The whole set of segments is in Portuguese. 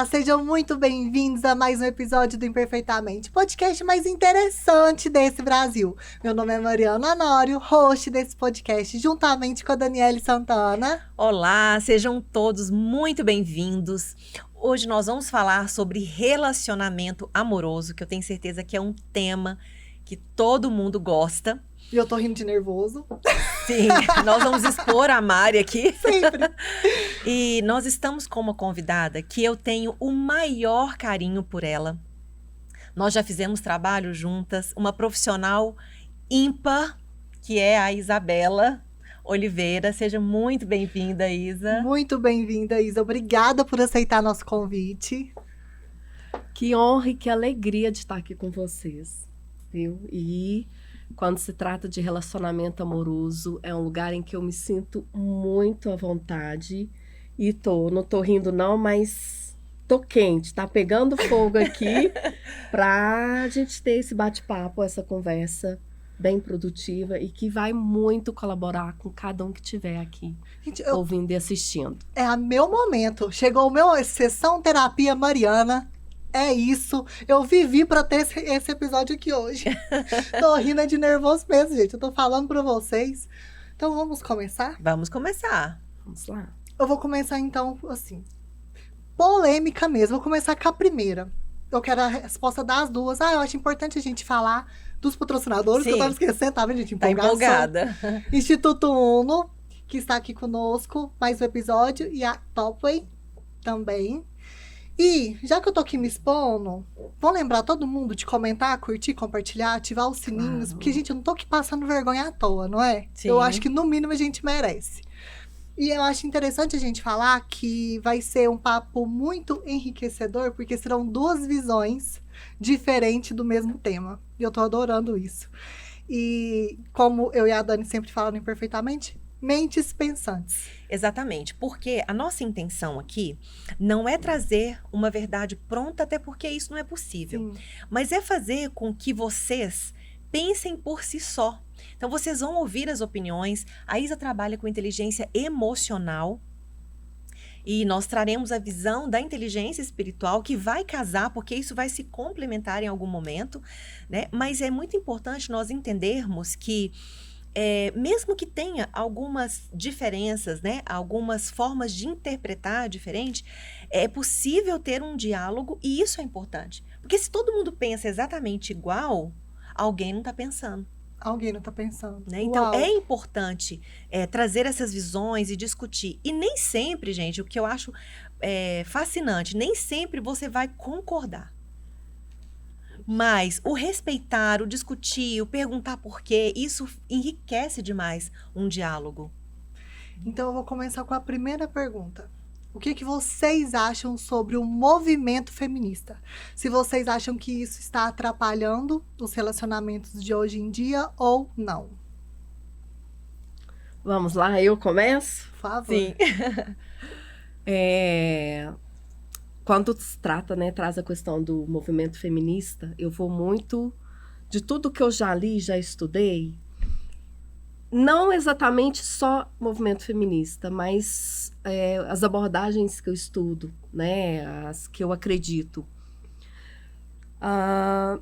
Olá, sejam muito bem-vindos a mais um episódio do Imperfeitamente, podcast mais interessante desse Brasil. Meu nome é Mariana Honório, host desse podcast, juntamente com a Daniele Santana. Olá, sejam todos muito bem-vindos. Hoje nós vamos falar sobre relacionamento amoroso, que eu tenho certeza que é um tema que todo mundo gosta. E eu tô rindo de nervoso. Sim, nós vamos expor a Mari aqui. Sempre. E nós estamos com uma convidada que eu tenho o maior carinho por ela. Nós já fizemos trabalho juntas, uma profissional ímpar, que é a Isabela Oliveira. Seja muito bem-vinda, Isa. Muito bem-vinda, Isa. Obrigada por aceitar nosso convite. Que honra e que alegria de estar aqui com vocês, viu? E quando se trata de relacionamento amoroso, é um lugar em que eu me sinto muito à vontade. E não tô rindo não, mas tô quente, tá pegando fogo aqui pra gente ter esse bate-papo, essa conversa bem produtiva e que vai muito colaborar com cada um que estiver aqui, Gente, ouvindo e assistindo. É meu momento. Chegou o meu sessão terapia Mariana. É isso. Eu vivi pra ter esse episódio aqui hoje. Tô rindo de nervoso mesmo, gente. Eu tô falando pra vocês. Então vamos começar? Vamos começar. Vamos lá. Eu vou começar então, assim, polêmica mesmo. Vou começar com a primeira. Eu quero a resposta das duas. Eu acho importante a gente falar dos patrocinadores, Sim. que eu tava esquecendo, tava, gente, Tá empolgada. Instituto Uno, que está aqui conosco, mais um episódio, e a Topway também. E, já que eu tô aqui me expondo, vou lembrar todo mundo de comentar, curtir, compartilhar, ativar os sininhos, Claro. porque, gente, eu não tô aqui passando vergonha à toa, não é? Sim. Eu acho que, no mínimo, a gente merece. E eu acho interessante a gente falar que vai ser um papo muito enriquecedor, porque serão duas visões diferentes do mesmo tema. E eu tô adorando isso. E, como eu e a Dani sempre falam imperfeitamente, mentes pensantes. Exatamente, porque a nossa intenção aqui não é trazer uma verdade pronta, até porque isso não é possível, Sim. mas é fazer com que vocês pensem por si só. Então vocês vão ouvir as opiniões. A Isa trabalha com inteligência emocional e nós traremos a visão da inteligência espiritual que vai casar, porque isso vai se complementar em algum momento, né? Mas é muito importante nós entendermos que mesmo que tenha algumas diferenças, né, algumas formas de interpretar diferente, é possível ter um diálogo e isso é importante. Porque se todo mundo pensa exatamente igual, alguém não está pensando, Alguém não tá pensando. né? Então, Uau. é importante trazer essas visões e discutir. E nem sempre, gente, o que eu acho fascinante, nem sempre você vai concordar. Mas o respeitar, o discutir, o perguntar por quê, isso enriquece demais um diálogo. Então, eu vou começar com a primeira pergunta. O que vocês acham sobre o movimento feminista? Se vocês acham que isso está atrapalhando os relacionamentos de hoje em dia ou não? Vamos lá, eu começo? Por favor. Sim. Quando se trata, né, traz a questão do movimento feminista, eu vou muito de tudo que eu já li, já estudei, não exatamente só movimento feminista, mas as abordagens que eu estudo, né, as que eu acredito.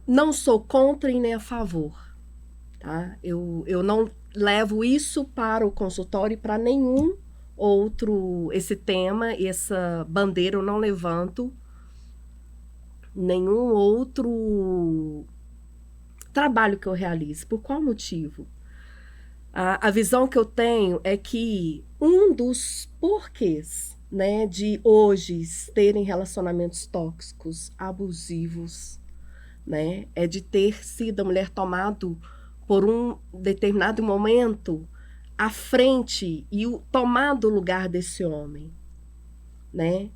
Não sou contra e nem a favor, tá? Eu não levo isso para o consultório e para nenhum outro, esse tema, essa bandeira eu não levanto nenhum outro trabalho que eu realize. Por qual motivo? A visão que eu tenho é que um dos porquês, né, de hoje terem relacionamentos tóxicos, abusivos, né, é de ter sido a mulher tomado por um determinado momento à frente e tomado o lugar desse homem, né?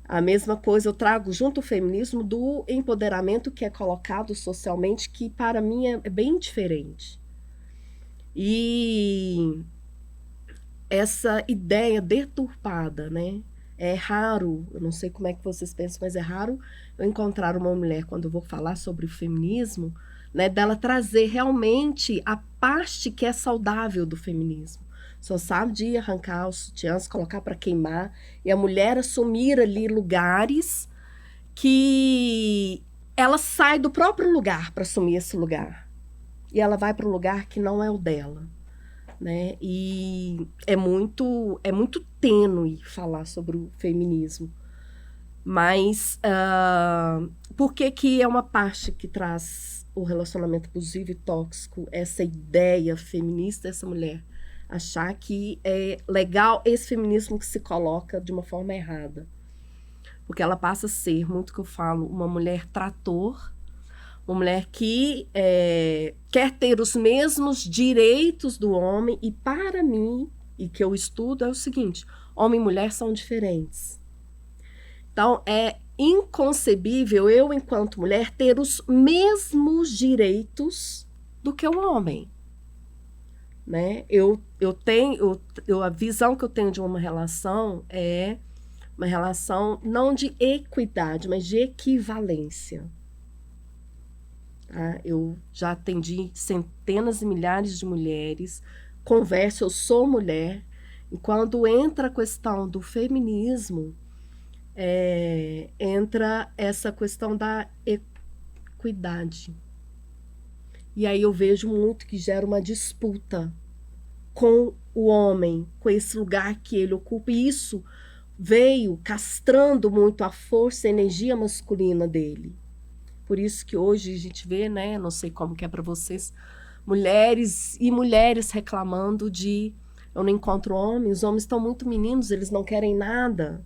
A mesma coisa eu trago junto ao feminismo do empoderamento que é colocado socialmente, que para mim é bem diferente. E essa ideia deturpada, né? É raro, eu não sei como é que vocês pensam, mas é raro eu encontrar uma mulher, quando eu vou falar sobre o feminismo, né, dela trazer realmente a parte que é saudável do feminismo. Só sabe de arrancar os sutiãs, colocar para queimar, e a mulher assumir ali lugares que ela sai do próprio lugar para assumir esse lugar. E ela vai para um lugar que não é o dela, né? E é muito tênue falar sobre o feminismo. Mas por que é uma parte que traz o relacionamento abusivo e tóxico, essa ideia feminista dessa mulher achar que é legal esse feminismo que se coloca de uma forma errada? Porque ela passa a ser, muito que eu falo, uma mulher trator, uma mulher que quer ter os mesmos direitos do homem. E para mim, e que eu estudo, é o seguinte: homem e mulher são diferentes. Então, é inconcebível eu, enquanto mulher, ter os mesmos direitos do que o homem. Né? A visão que eu tenho de uma relação é uma relação não de equidade, mas de equivalência. Tá? Eu já atendi centenas e milhares de mulheres, converso, eu sou mulher, e quando entra a questão do feminismo, entra essa questão da equidade. E aí eu vejo muito que gera uma disputa com o homem, com esse lugar que ele ocupa, e isso veio castrando muito a força e a energia masculina dele. Por isso que hoje a gente vê, né, não sei como que é para vocês, mulheres e mulheres reclamando de eu não encontro homens, os homens estão muito meninos, eles não querem nada.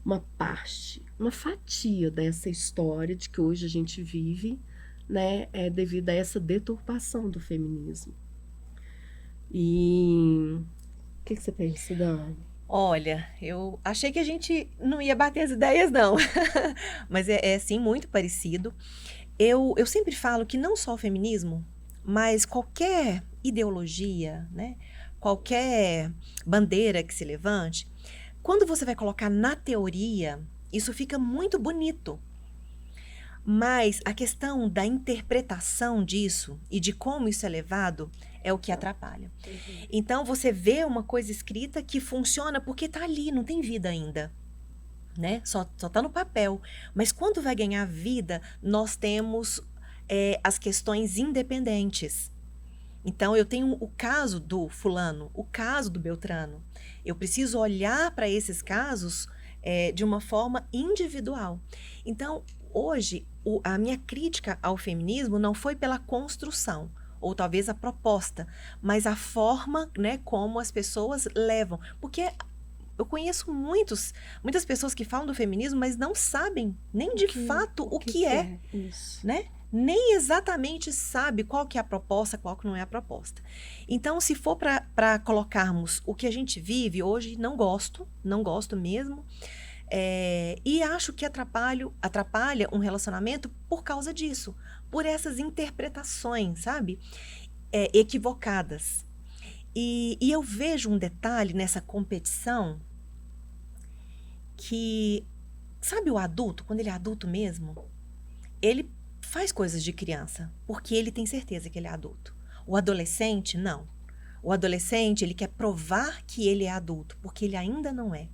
Uma parte, uma fatia dessa história de que hoje a gente vive, né, é devido a essa deturpação do feminismo. E o que você pensa, Dani? Olha, eu achei que a gente não ia bater as ideias, não. Mas sim, muito parecido. Eu sempre falo que não só o feminismo, mas qualquer ideologia, né? Qualquer bandeira que se levante, quando você vai colocar na teoria, isso fica muito bonito. Mas a questão da interpretação disso e de como isso é levado é o que atrapalha. Uhum. Então, você vê uma coisa escrita que funciona porque está ali, não tem vida ainda. Né? Só está no papel. Mas quando vai ganhar vida, nós temos as questões independentes. Então, eu tenho o caso do fulano, o caso do Beltrano. Eu preciso olhar para esses casos de uma forma individual. Então, hoje, a minha crítica ao feminismo não foi pela construção, ou talvez a proposta, mas a forma, né, como as pessoas levam. Porque eu conheço muitas pessoas que falam do feminismo, mas não sabem nem de fato o que é. Isso. Né? Nem exatamente sabe qual que é a proposta, qual que não é a proposta. Então, se for para colocarmos o que a gente vive hoje, não gosto mesmo. E acho que atrapalha um relacionamento por causa disso, por essas interpretações, sabe? Equivocadas. E eu vejo um detalhe nessa competição que, sabe o adulto, quando ele é adulto mesmo, ele faz coisas de criança, porque ele tem certeza que ele é adulto. O adolescente, não. O adolescente, ele quer provar que ele é adulto, porque ele ainda não é.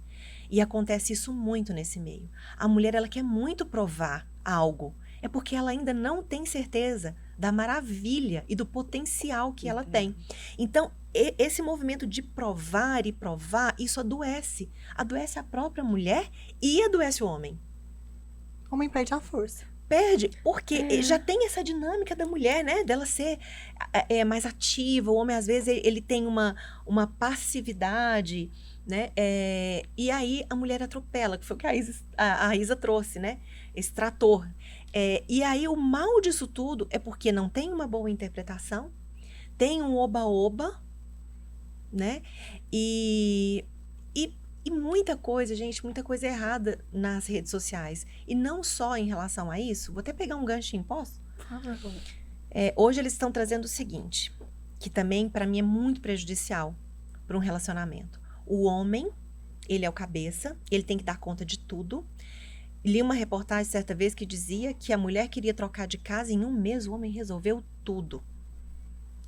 E acontece isso muito nesse meio. A mulher, ela quer muito provar algo. É porque ela ainda não tem certeza da maravilha e do potencial que ela tem. Então, esse movimento de provar e provar, isso adoece. Adoece a própria mulher e adoece o homem. O homem perde a força. Perde, porque já tem essa dinâmica da mulher, né? Dela ser mais ativa. O homem, às vezes, ele tem uma passividade, né? E aí a mulher atropela, que foi o que a Isa trouxe, né? Esse trator. E aí o mal disso tudo é porque não tem uma boa interpretação, tem um oba-oba, né? E muita coisa, gente, muita coisa errada nas redes sociais. E não só em relação a isso. Vou até pegar um ganchinho, posso? Por favor. Hoje eles estão trazendo o seguinte, que também, para mim, é muito prejudicial para um relacionamento. O homem, ele é o cabeça, ele tem que dar conta de tudo. Li uma reportagem certa vez que dizia que a mulher queria trocar de casa em um mês, o homem resolveu tudo.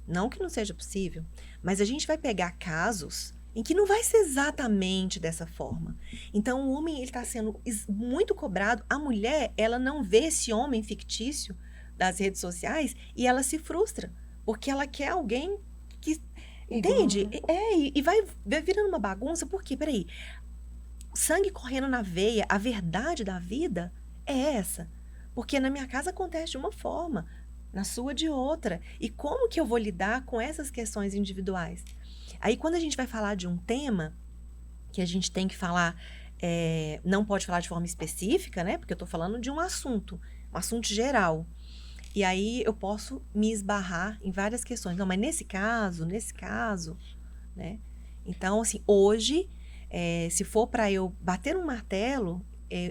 Não que não seja possível, mas a gente vai pegar casos em que não vai ser exatamente dessa forma. Então, o homem ele está sendo muito cobrado. A mulher, ela não vê esse homem fictício das redes sociais e ela se frustra, porque ela quer alguém que... Entende? E vai virando uma bagunça, porque, peraí, sangue correndo na veia, a verdade da vida é essa. Porque na minha casa acontece de uma forma, na sua de outra. E como que eu vou lidar com essas questões individuais? Aí, quando a gente vai falar de um tema, que a gente tem que falar, não pode falar de forma específica, né? Porque eu tô falando de um assunto geral. E aí, eu posso me esbarrar em várias questões. Não, mas nesse caso, né? Então, assim, hoje, se for para eu bater um martelo,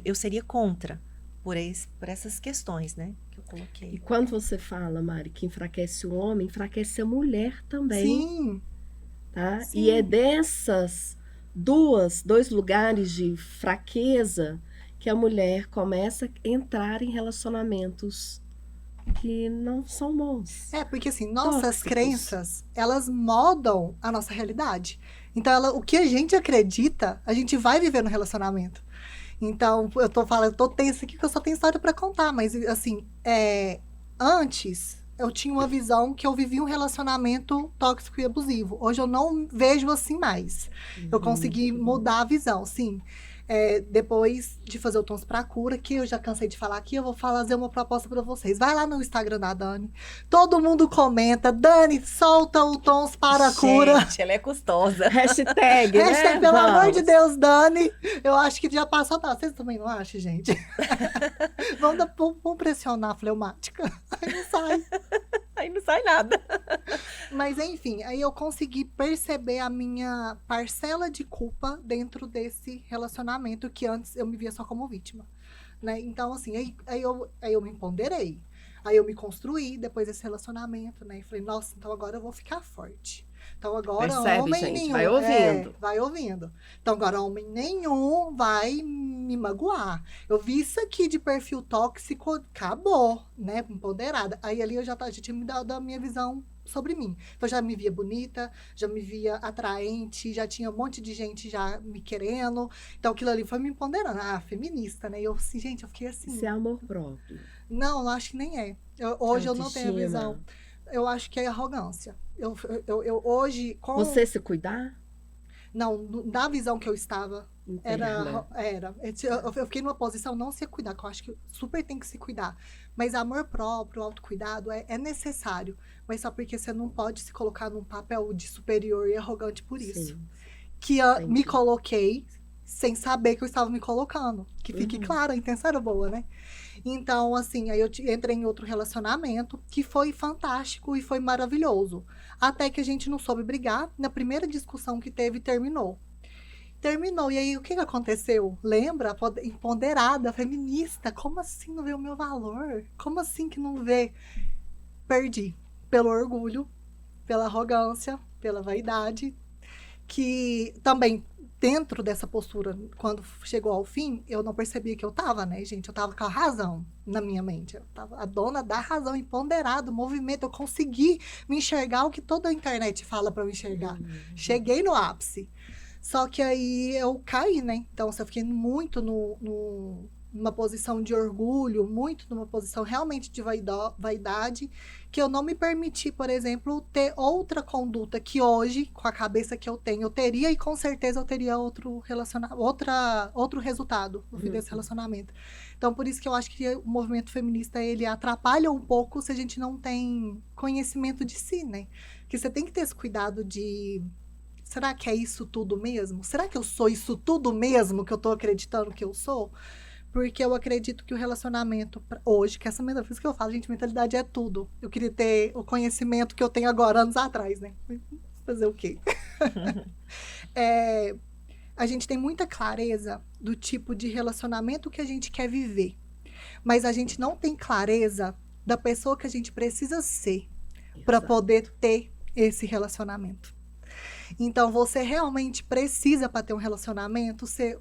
eu seria contra por essas questões, né? Que eu coloquei. E quando você fala, Mari, que enfraquece o homem, enfraquece a mulher também. Sim. Tá? Sim. E é dessas dois lugares de fraqueza que a mulher começa a entrar em relacionamentos que não são bons. Porque assim, nossas Tóxicos. crenças, elas moldam a nossa realidade. Então, o que a gente acredita, a gente vai viver no relacionamento. Então, eu tô tensa aqui porque eu só tenho história pra contar, mas assim, antes eu tinha uma visão que eu vivia um relacionamento tóxico e abusivo. Hoje eu não vejo assim mais. Eu consegui mudar a visão, sim. Depois de fazer o Tons pra Cura, que eu já cansei de falar aqui, eu vou fazer uma proposta pra vocês. Vai lá no Instagram da Dani. Todo mundo comenta. Dani, solta o Tons para a Cura. Gente, ela é custosa. Hashtag, né? Hashtag, pelo amor Vamos. de Deus, Dani. Eu acho que já passou. Vocês também não acham, gente? Vamos pressionar a fleumática. Aí não sai. Aí não sai nada. Mas, enfim, aí eu consegui perceber a minha parcela de culpa dentro desse relacionamento que antes eu me via só como vítima, né? Então, assim, aí eu me empoderei. Aí eu me construí depois desse relacionamento, né? E falei, nossa, então agora eu vou ficar forte. Então agora Percebe, homem gente? nenhum... Vai ouvindo. vai ouvindo. Então agora homem nenhum vai me magoar. Eu vi isso aqui de perfil tóxico, acabou, né? Empoderada. Aí ali eu já tinha me dado a minha visão sobre mim. Então já me via bonita, já me via atraente, já tinha um monte de gente já me querendo. Então aquilo ali foi me empoderando. Feminista, né? E eu assim, gente, eu fiquei assim... Isso é amor próprio. Não, eu acho que nem é. Hoje eu não tenho a Autoestima. visão. Eu acho que é arrogância. Eu hoje... Você se cuidar? Não, na visão que eu estava, Interna. era. Eu fiquei numa posição não se cuidar, que eu acho que super tem que se cuidar. Mas amor próprio, autocuidado é necessário. Mas só porque você não pode se colocar num papel de superior e arrogante por isso. Sim. Que eu Entendi. me coloquei sem saber que eu estava me colocando. Que fique Uhum. claro, a intenção era boa, né? Então, assim, aí eu entrei em outro relacionamento que foi fantástico e foi maravilhoso. Até que a gente não soube brigar. Na primeira discussão que teve, terminou. E aí, o que aconteceu? Lembra? Empoderada, feminista. Como assim não vê o meu valor? Como assim que não vê? Perdi. Pelo orgulho, pela arrogância, pela vaidade. Que também, dentro dessa postura, quando chegou ao fim, eu não percebia que eu tava, né, gente? Eu tava com a razão na minha mente. Eu tava a dona da razão, empoderada, o movimento. Eu consegui me enxergar o que toda a internet fala pra eu enxergar. Cheguei no ápice. Só que aí eu caí, né? Então, eu fiquei muito numa posição de orgulho, muito numa posição realmente de vaidade, que eu não me permiti, por exemplo, ter outra conduta que hoje, com a cabeça que eu tenho, eu teria e com certeza eu teria outro resultado no fim desse relacionamento. Então, por isso que eu acho que o movimento feminista, ele atrapalha um pouco se a gente não tem conhecimento de si, né? Porque você tem que ter esse cuidado de... Será que é isso tudo mesmo? Será que eu sou isso tudo mesmo que eu tô acreditando que eu sou? Porque eu acredito que o relacionamento hoje, que essa metafísica que eu falo, gente, mentalidade é tudo. Eu queria ter o conhecimento que eu tenho agora, anos atrás, né? Fazer o quê? A gente tem muita clareza do tipo de relacionamento que a gente quer viver. Mas a gente não tem clareza da pessoa que a gente precisa ser para Exato. poder ter esse relacionamento. Então, você realmente precisa, para ter um relacionamento, ser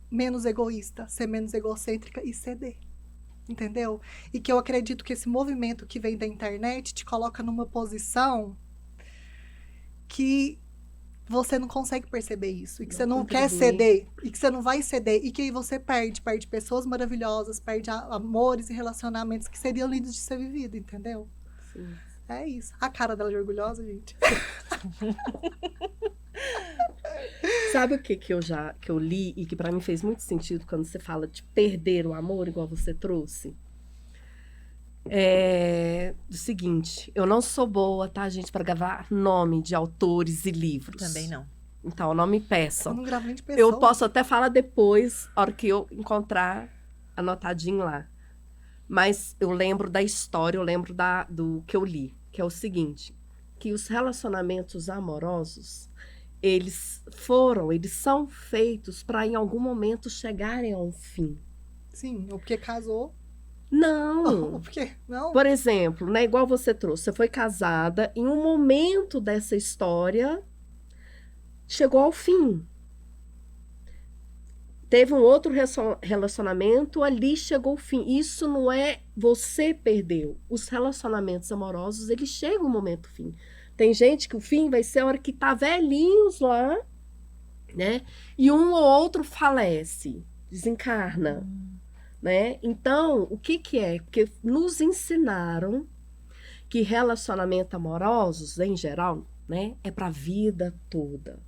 menos egoísta, ser menos egocêntrica e ceder. Entendeu? E que eu acredito que esse movimento que vem da internet te coloca numa posição que você não consegue perceber isso. E que Não você não quer contribui. ceder. E que você não vai ceder. E que aí você perde. Perde pessoas maravilhosas, perde amores e relacionamentos que seriam lindos de ser vivido, entendeu? Sim. É isso. A cara dela de orgulhosa, gente. Sabe o que eu li e que pra mim fez muito sentido quando você fala de perder o amor, igual você trouxe? É o seguinte, eu não sou boa, tá, gente, pra gravar nome de autores e livros. Também não. Então, não me Eu peçam. não gravo nem de pessoa. Eu posso até falar depois, a hora que eu encontrar anotadinho lá. Mas eu lembro da história, eu lembro do que eu li, que é o seguinte, que os relacionamentos amorosos, eles são feitos para em algum momento chegarem a um fim. Sim, ou porque casou. Não! Ou porque... Não. Por exemplo, né, igual você trouxe, você foi casada, em um momento dessa história, chegou ao fim. Teve um outro relacionamento, ali chegou ao fim. Isso não é você perdeu. Os relacionamentos amorosos, eles chegam ao momento fim. Tem gente que o fim vai ser a hora que tá velhinhos lá, né? E um ou outro falece, desencarna, né? Então, o que é? Porque nos ensinaram que relacionamentos amorosos, em geral, né, é pra vida toda.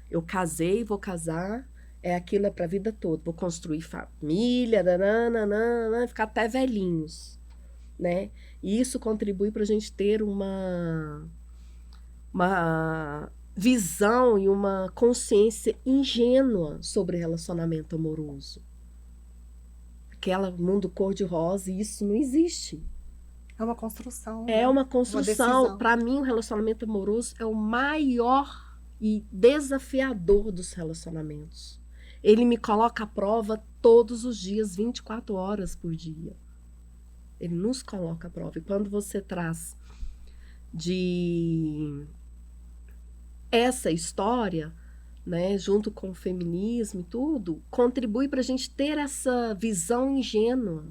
Eu casei, vou casar, aquilo é pra vida toda. Vou construir família, nananana, ficar até velhinhos, né? E isso contribui pra gente ter uma visão e uma consciência ingênua sobre relacionamento amoroso. Aquele mundo cor-de-rosa, isso não existe. É uma construção. É né? uma construção. decisão. Para mim, o relacionamento amoroso é o maior e desafiador dos relacionamentos. Ele me coloca à prova todos os dias, 24 horas por dia. Ele nos coloca à prova. E quando você traz de essa história, né, junto com o feminismo e tudo, contribui para a gente ter essa visão ingênua.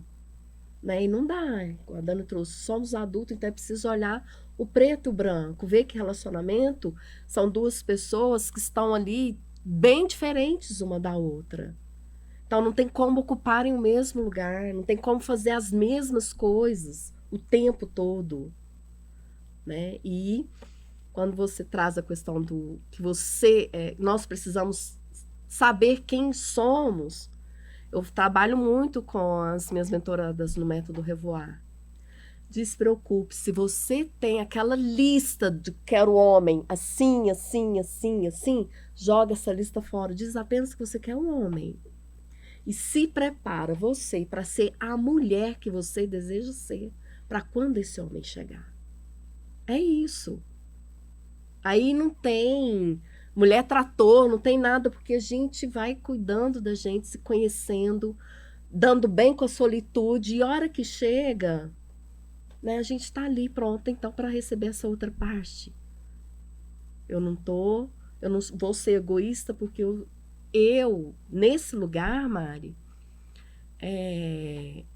Né? E não dá, a Dani trouxe, somos adultos, então é preciso olhar o preto e o branco, ver que relacionamento são duas pessoas que estão ali bem diferentes uma da outra. Então não tem como ocuparem o mesmo lugar, não tem como fazer as mesmas coisas o tempo todo. Né? E quando você traz a questão do que nós precisamos saber quem somos. Eu trabalho muito com as minhas mentoradas no método Revoar. Despreocupe, se você tem aquela lista de quero homem assim, assim, assim, assim, joga essa lista fora. Diz apenas que você quer um homem. E se prepara você para ser a mulher que você deseja ser, para quando esse homem chegar. É isso. Aí não tem mulher trator, não tem nada, porque a gente vai cuidando da gente, se conhecendo, dando bem com a solitude, e a hora que chega, né, a gente está ali pronta, então, para receber essa outra parte. Eu não vou ser egoísta, porque eu nesse lugar, Mari,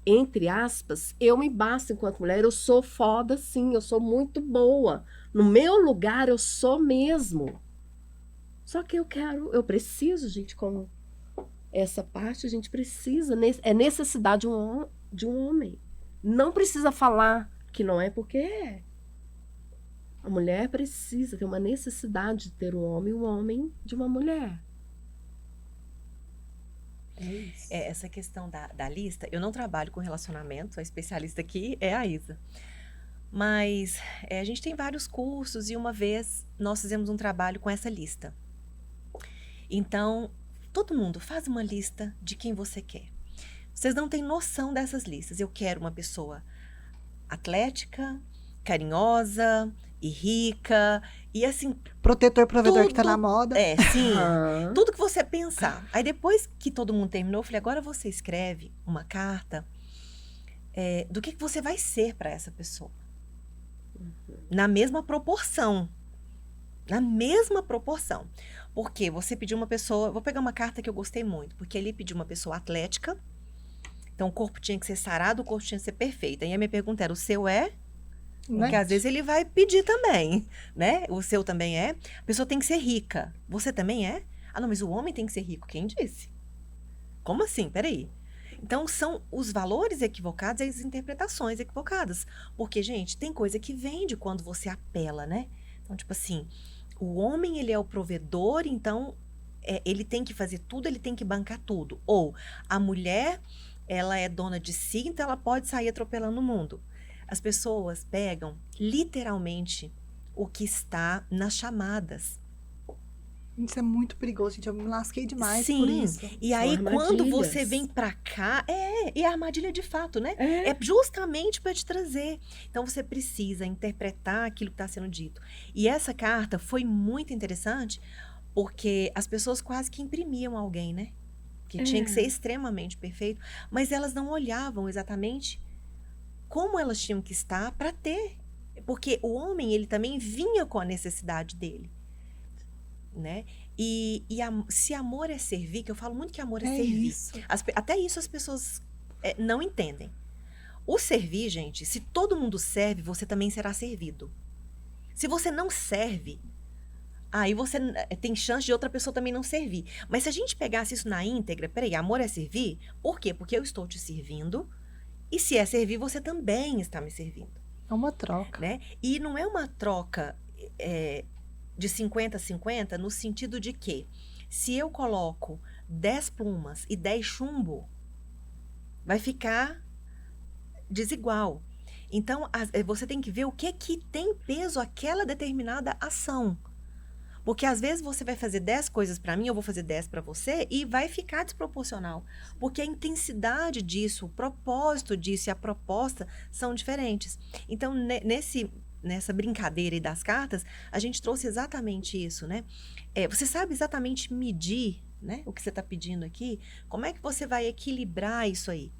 entre aspas, eu me basto enquanto mulher, eu sou foda sim, eu sou muito boa. No meu lugar, eu sou mesmo. Só que eu preciso, gente, como essa parte, a gente precisa, é necessidade de um homem. Não precisa falar que não é, porque é. A mulher precisa ter uma necessidade de ter um homem de uma mulher. É isso. Essa questão da lista, eu não trabalho com relacionamento, a especialista aqui é a Isa. Mas a gente tem vários cursos e uma vez nós fizemos um trabalho com essa lista. Então, todo mundo faz uma lista de quem você quer. Vocês não têm noção dessas listas. Eu quero uma pessoa atlética, carinhosa e rica. E assim... Protetor, provedor tudo, que tá na moda. Sim. Tudo que você pensar. Aí depois que todo mundo terminou, eu falei, agora você escreve uma carta do que você vai ser para essa pessoa. Na mesma proporção. Na mesma proporção. Porque você pediu uma pessoa... Vou pegar uma carta que eu gostei muito. Porque ele pediu uma pessoa atlética. Então, o corpo tinha que ser sarado, o corpo tinha que ser perfeito. Aí a minha pergunta era, o seu é? né? Porque às vezes ele vai pedir também, né? O seu também é. A pessoa tem que ser rica. Você também é? Ah, não, mas o homem tem que ser rico. Quem disse? Como assim? Peraí. Então, são os valores equivocados e as interpretações equivocadas. Porque, gente, tem coisa que vende quando você apela, né? Então, tipo assim, o homem, ele é o provedor, então ele tem que fazer tudo, ele tem que bancar tudo. Ou a mulher, ela é dona de si, então ela pode sair atropelando o mundo. As pessoas pegam literalmente o que está nas chamadas. Isso é muito perigoso, gente. Eu me lasquei demais Sim. por isso. E São aí, quando armadilhas. você vem pra cá, e a armadilha de fato, né? É. É justamente para te trazer. Então, você precisa interpretar aquilo que está sendo dito. E essa carta foi muito interessante, porque as pessoas quase que imprimiam alguém, né? Que tinha que ser extremamente perfeito, mas elas não olhavam exatamente como elas tinham que estar para ter. Porque o homem, ele também vinha com a necessidade dele, né? Se amor é servir, que eu falo muito que amor é servir. Isso. Até isso as pessoas não entendem. O servir, gente, se todo mundo serve, você também será servido. Se você não serve, aí você tem chance de outra pessoa também não servir. Mas se a gente pegasse isso na íntegra, peraí, amor é servir? Por quê? Porque eu estou te servindo, e se é servir, você também está me servindo. É uma troca. Né? E não é uma troca de 50-50 no sentido de que se eu coloco 10 plumas e 10 chumbo, vai ficar desigual. Então, você tem que ver o que tem peso aquela determinada ação. Porque às vezes você vai fazer 10 coisas para mim, eu vou fazer 10 para você e vai ficar desproporcional. Porque a intensidade disso, o propósito disso e a proposta são diferentes. Então, nessa brincadeira aí das cartas, a gente trouxe exatamente isso, né? Você sabe exatamente medir, né, o que você está pedindo aqui? Como é que você vai equilibrar isso aí?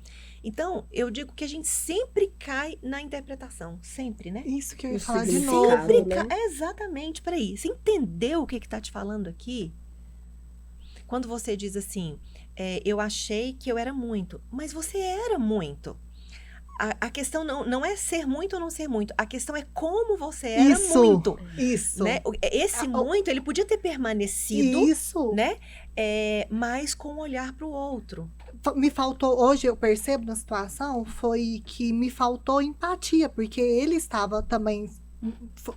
Então, eu digo que a gente sempre cai na interpretação. Sempre, né? Isso que eu ia O falar de significado, novo. né? Exatamente, peraí. Você entendeu o que está te falando aqui? Quando você diz assim, eu achei que eu era muito, mas você era muito. A questão não é ser muito ou não ser muito. A questão é como você era Isso, muito. isso. Né? Esse muito, ele podia ter permanecido, Isso. né? Mas com um olhar para o outro. Me faltou, hoje eu percebo na situação, foi que me faltou empatia, porque ele estava também,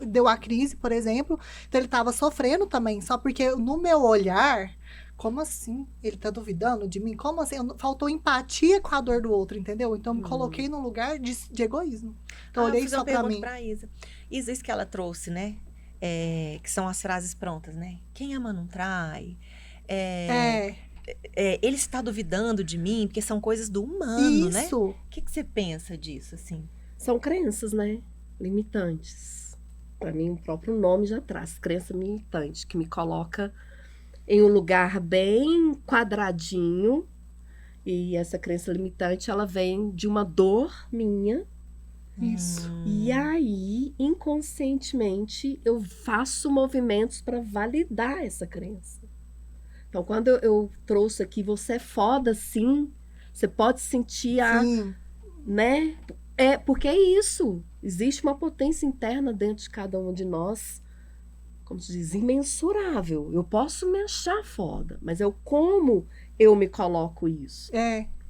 deu a crise, por exemplo, então ele estava sofrendo também, só porque no meu olhar, como assim? Ele tá duvidando de mim? Como assim? Faltou empatia com a dor do outro, entendeu? Então eu me coloquei num lugar de egoísmo. Então eu olhei só pra mim. Pra Isa. Isa, isso que ela trouxe, né? Que são as frases prontas, né? Quem ama não trai. Ele está duvidando de mim, porque são coisas do humano, né? Isso. O que você pensa disso, assim? São crenças, né? Limitantes. Para mim, o próprio nome já traz crença limitante, que me coloca em um lugar bem quadradinho. E essa crença limitante, ela vem de uma dor minha. Isso. E aí, inconscientemente, eu faço movimentos para validar essa crença. Então, quando eu trouxe aqui, você é foda, sim. Você pode sentir Sim. né? Porque é isso. Existe uma potência interna dentro de cada um de nós, como se diz, imensurável. Eu posso me achar foda, mas como eu me coloco isso.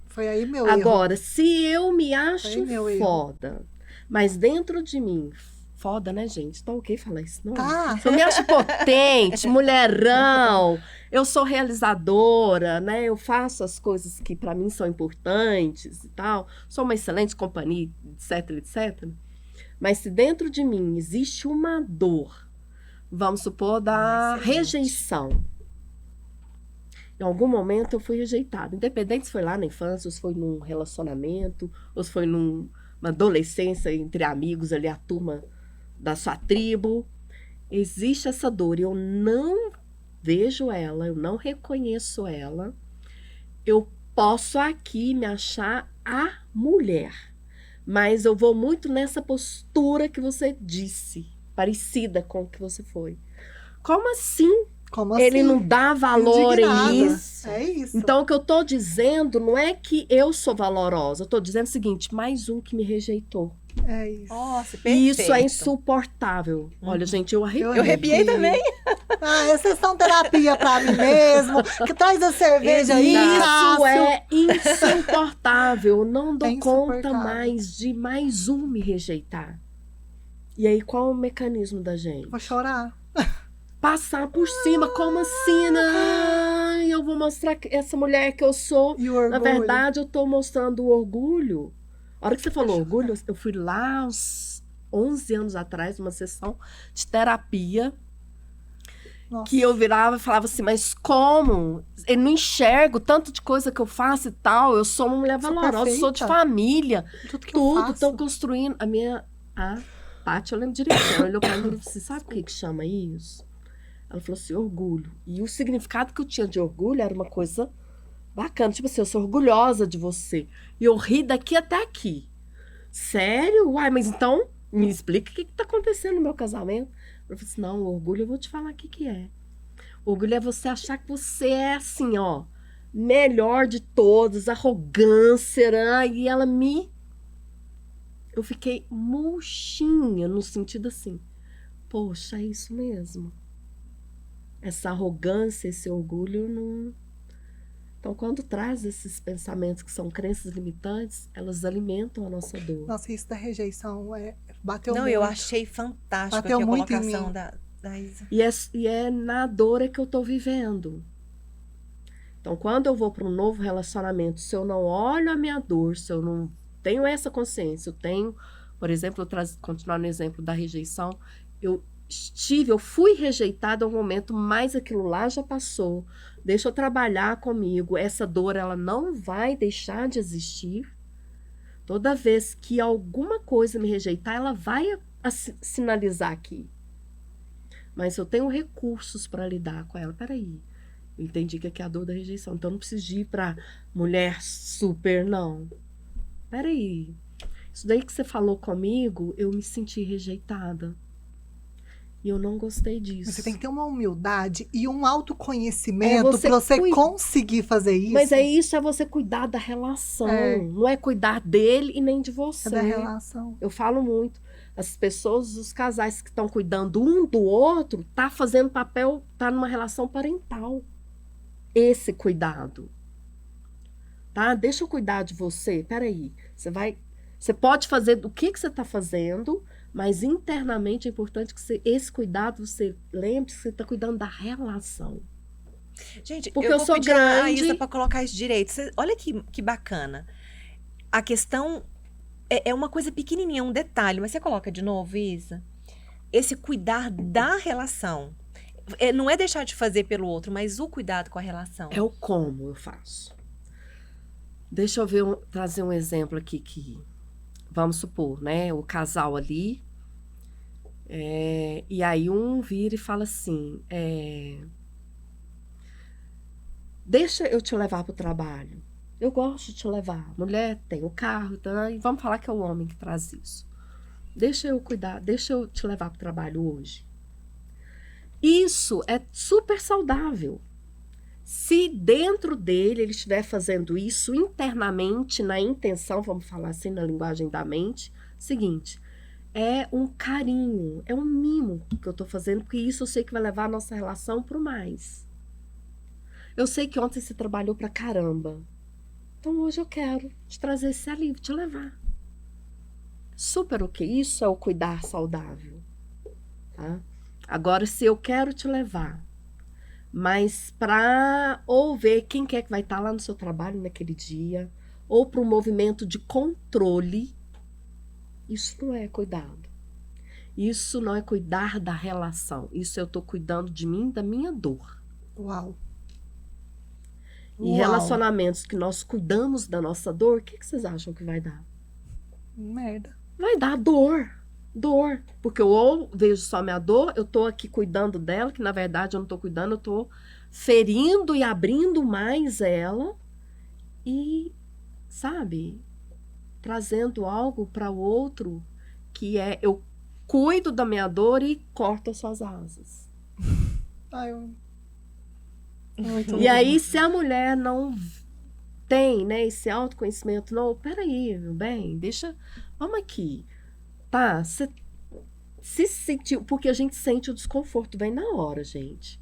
Foi aí meu erro. Agora, se eu me acho meu erro. foda, mas dentro de mim, foda, né, gente? Tá ok falar isso, não? Tá. Se eu me acho potente, mulherão, eu sou realizadora, né? Eu faço as coisas que para mim são importantes e tal. Sou uma excelente companhia, etc, etc. Mas se dentro de mim existe uma dor, vamos supor, da rejeição. Em algum momento eu fui rejeitada. Independente se foi lá na infância, ou se foi num relacionamento, ou se foi numa adolescência entre amigos ali, a turma da sua tribo. Existe essa dor e eu não vejo ela, eu não reconheço ela. Eu posso aqui me achar a mulher, mas eu vou muito nessa postura que você disse, parecida com o que você foi. Como assim? Como assim? Ele não dá valor Indignada. em isso? É isso. Então, o que eu tô dizendo não é que eu sou valorosa. Eu tô dizendo o seguinte, mais um que me rejeitou. É isso. Nossa, perfeito. E isso é insuportável. Olha, gente, eu arrepio. Eu arrepiei também. Ah, é sessão terapia pra mim mesmo. Que traz a cerveja aí, Isso Cássio. é insuportável. Eu não dou É conta insuportável. mais de mais um me rejeitar. E aí, qual é o mecanismo da gente? Vou chorar. Passar por cima, como assim? Não, eu vou mostrar que essa mulher que eu sou. E o orgulho. Na verdade, eu tô mostrando o orgulho. A hora que você falou orgulho, eu fui lá uns 11 anos atrás, numa sessão de terapia, Nossa. que eu virava e falava assim, mas como? Eu não enxergo tanto de coisa que eu faço e tal. Eu sou uma mulher Sou valorosa, sou de perfeita. família. Tudo que eu Tudo, faço. estão construindo. A Paty, eu lembro direitinho, ela olhou pra mim e falou assim, sabe o que chama isso? Ela falou assim, orgulho. E o significado que eu tinha de orgulho era uma coisa bacana. Tipo assim, eu sou orgulhosa de você. E eu ri daqui até aqui. Sério? Uai, mas então, me explica o que tá acontecendo no meu casamento. Eu falei assim, não, orgulho eu vou te falar o que é. Orgulho é você achar que você é assim, ó, melhor de todos, arrogância, né? E ela me... Eu fiquei murchinha, no sentido assim, poxa, é isso mesmo. Essa arrogância, esse orgulho não... Então, quando traz esses pensamentos que são crenças limitantes, elas alimentam a nossa dor. Nossa, isso da rejeição bateu Não, muito. eu achei fantástico Bateu aqui a muito em colocação mim. da Isa. E é na dor é que eu tô vivendo. Então, quando eu vou para um novo relacionamento, se eu não olho a minha dor, se eu não tenho essa consciência, eu tenho, por exemplo, continuar no exemplo da rejeição, eu fui rejeitada em um momento, mas aquilo lá já passou. Deixa eu trabalhar comigo. Essa dor, ela não vai deixar de existir. Toda vez que alguma coisa me rejeitar, ela vai sinalizar aqui. Mas eu tenho recursos para lidar com ela. Peraí, eu entendi que aqui é a dor da rejeição. Então, não preciso ir para mulher super, não. Peraí, isso daí que você falou comigo, eu me senti rejeitada. E eu não gostei disso. Você tem que ter uma humildade e um autoconhecimento você pra você conseguir fazer isso. Mas é você cuidar da relação. É. Não é cuidar dele e nem de você. É da relação. Eu falo muito. As pessoas, os casais que estão cuidando um do outro, tá fazendo papel, tá numa relação parental. Esse cuidado. Tá? Deixa eu cuidar de você. Peraí. Você pode fazer do que você está fazendo, mas internamente é importante que esse cuidado, você lembre que você está cuidando da relação. Gente, Porque eu eu vou sou pedir a grande. Isa para colocar isso direito. Olha que bacana. A questão é uma coisa pequenininha, um detalhe. Mas você coloca de novo, Isa? Esse cuidar da relação. Não é deixar de fazer pelo outro, mas o cuidado com a relação. É o como eu faço. Deixa eu trazer um exemplo aqui que... Vamos supor, né? O casal ali. E aí um vira e fala assim... Deixa eu te levar para o trabalho. Eu gosto de te levar. Mulher tem o carro, tá? E vamos falar que é o homem que traz isso. Deixa eu te levar para o trabalho hoje. Isso é super saudável. Se dentro dele ele estiver fazendo isso internamente, na intenção, vamos falar assim, na linguagem da mente, seguinte, é um carinho, é um mimo que eu estou fazendo, porque isso eu sei que vai levar a nossa relação para o mais. Eu sei que ontem você trabalhou pra caramba. Então hoje eu quero te trazer esse alívio, te levar. Super ok. Isso é o cuidar saudável. Tá? Agora, se eu quero te levar, mas para ou ver quem quer que vai estar lá no seu trabalho naquele dia, ou para um movimento de controle, isso não é cuidado. Isso não é cuidar da relação. Isso eu estou cuidando de mim, da minha dor. Uau. E relacionamentos que nós cuidamos da nossa dor, o que vocês acham que vai dar? Merda. Vai dar dor. Dor. Porque eu ou vejo só minha dor, eu tô aqui cuidando dela, que na verdade eu não tô cuidando, eu tô ferindo e abrindo mais ela e, sabe, trazendo algo para o outro que é eu cuido da minha dor e corto as suas asas. E aí, se a mulher não tem, né, esse autoconhecimento, não, peraí, meu bem, vamos aqui. tá? Você se sentiu... Porque a gente sente o desconforto, vem na hora, gente.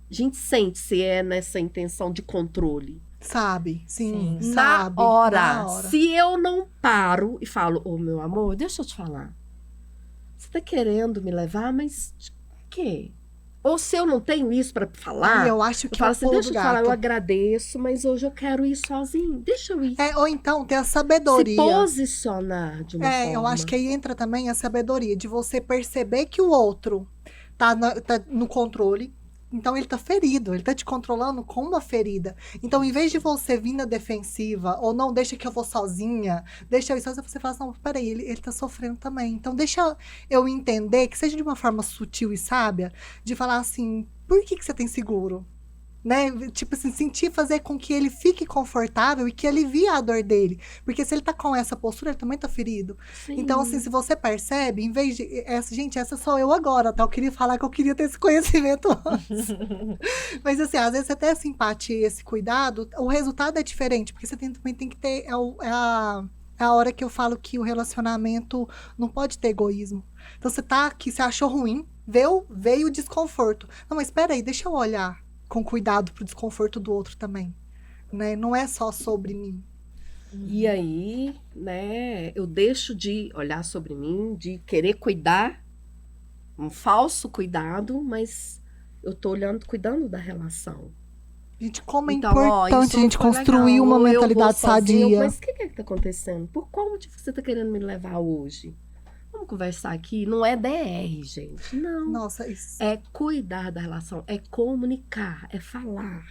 A gente sente se é nessa intenção de controle. Sabe? Sim, Sim. sabe. Na hora. Na hora. Se eu não paro e falo, ô meu amor, deixa eu te falar. Você tá querendo me levar, mas o quê? Ou se eu não tenho isso pra falar, E eu acho que eu falo é o assim, pulo deixa do eu te falar, gato. eu agradeço, mas hoje eu quero ir sozinho. Deixa eu ir. Ou então ter a Se sabedoria. posicionar de uma forma. Eu acho que aí entra também a sabedoria de você perceber que o outro tá no controle. Então ele tá ferido, ele tá te controlando com uma ferida. Então, em vez de você vir na defensiva, ou não, deixa que eu vou sozinha, deixa eu ir sozinha, você fala assim, não, peraí, ele tá sofrendo também. Então, deixa eu entender, que seja de uma forma sutil e sábia, de falar assim, por que você tem seguro? Né? Tipo assim, sentir fazer com que ele fique confortável e que alivie a dor dele. Porque se ele tá com essa postura, ele também tá ferido. Sim. Então, assim, se você percebe, em vez de... gente, essa sou eu agora, tá? Eu queria falar que eu queria ter esse conhecimento antes. Mas, assim, às vezes até essa empatia e esse cuidado, o resultado é diferente. Porque você também tem que ter... É a hora que eu falo que o relacionamento não pode ter egoísmo. Então, você tá aqui, você achou ruim, veio o desconforto. Não, mas espera aí, deixa eu olhar com cuidado pro desconforto do outro também, né? Não é só sobre mim. E aí, né, eu deixo de olhar sobre mim, de querer cuidar, um falso cuidado, mas eu tô cuidando da relação. Gente, como é Então, importante isso a gente não foi construir legal. uma Ou eu vou mentalidade sozinha, sadia. Mas o que tá acontecendo? Por qual motivo você tá querendo me levar hoje? Vamos conversar aqui? Não é DR, gente. Não. Nossa, isso. É cuidar da relação, é comunicar, é falar.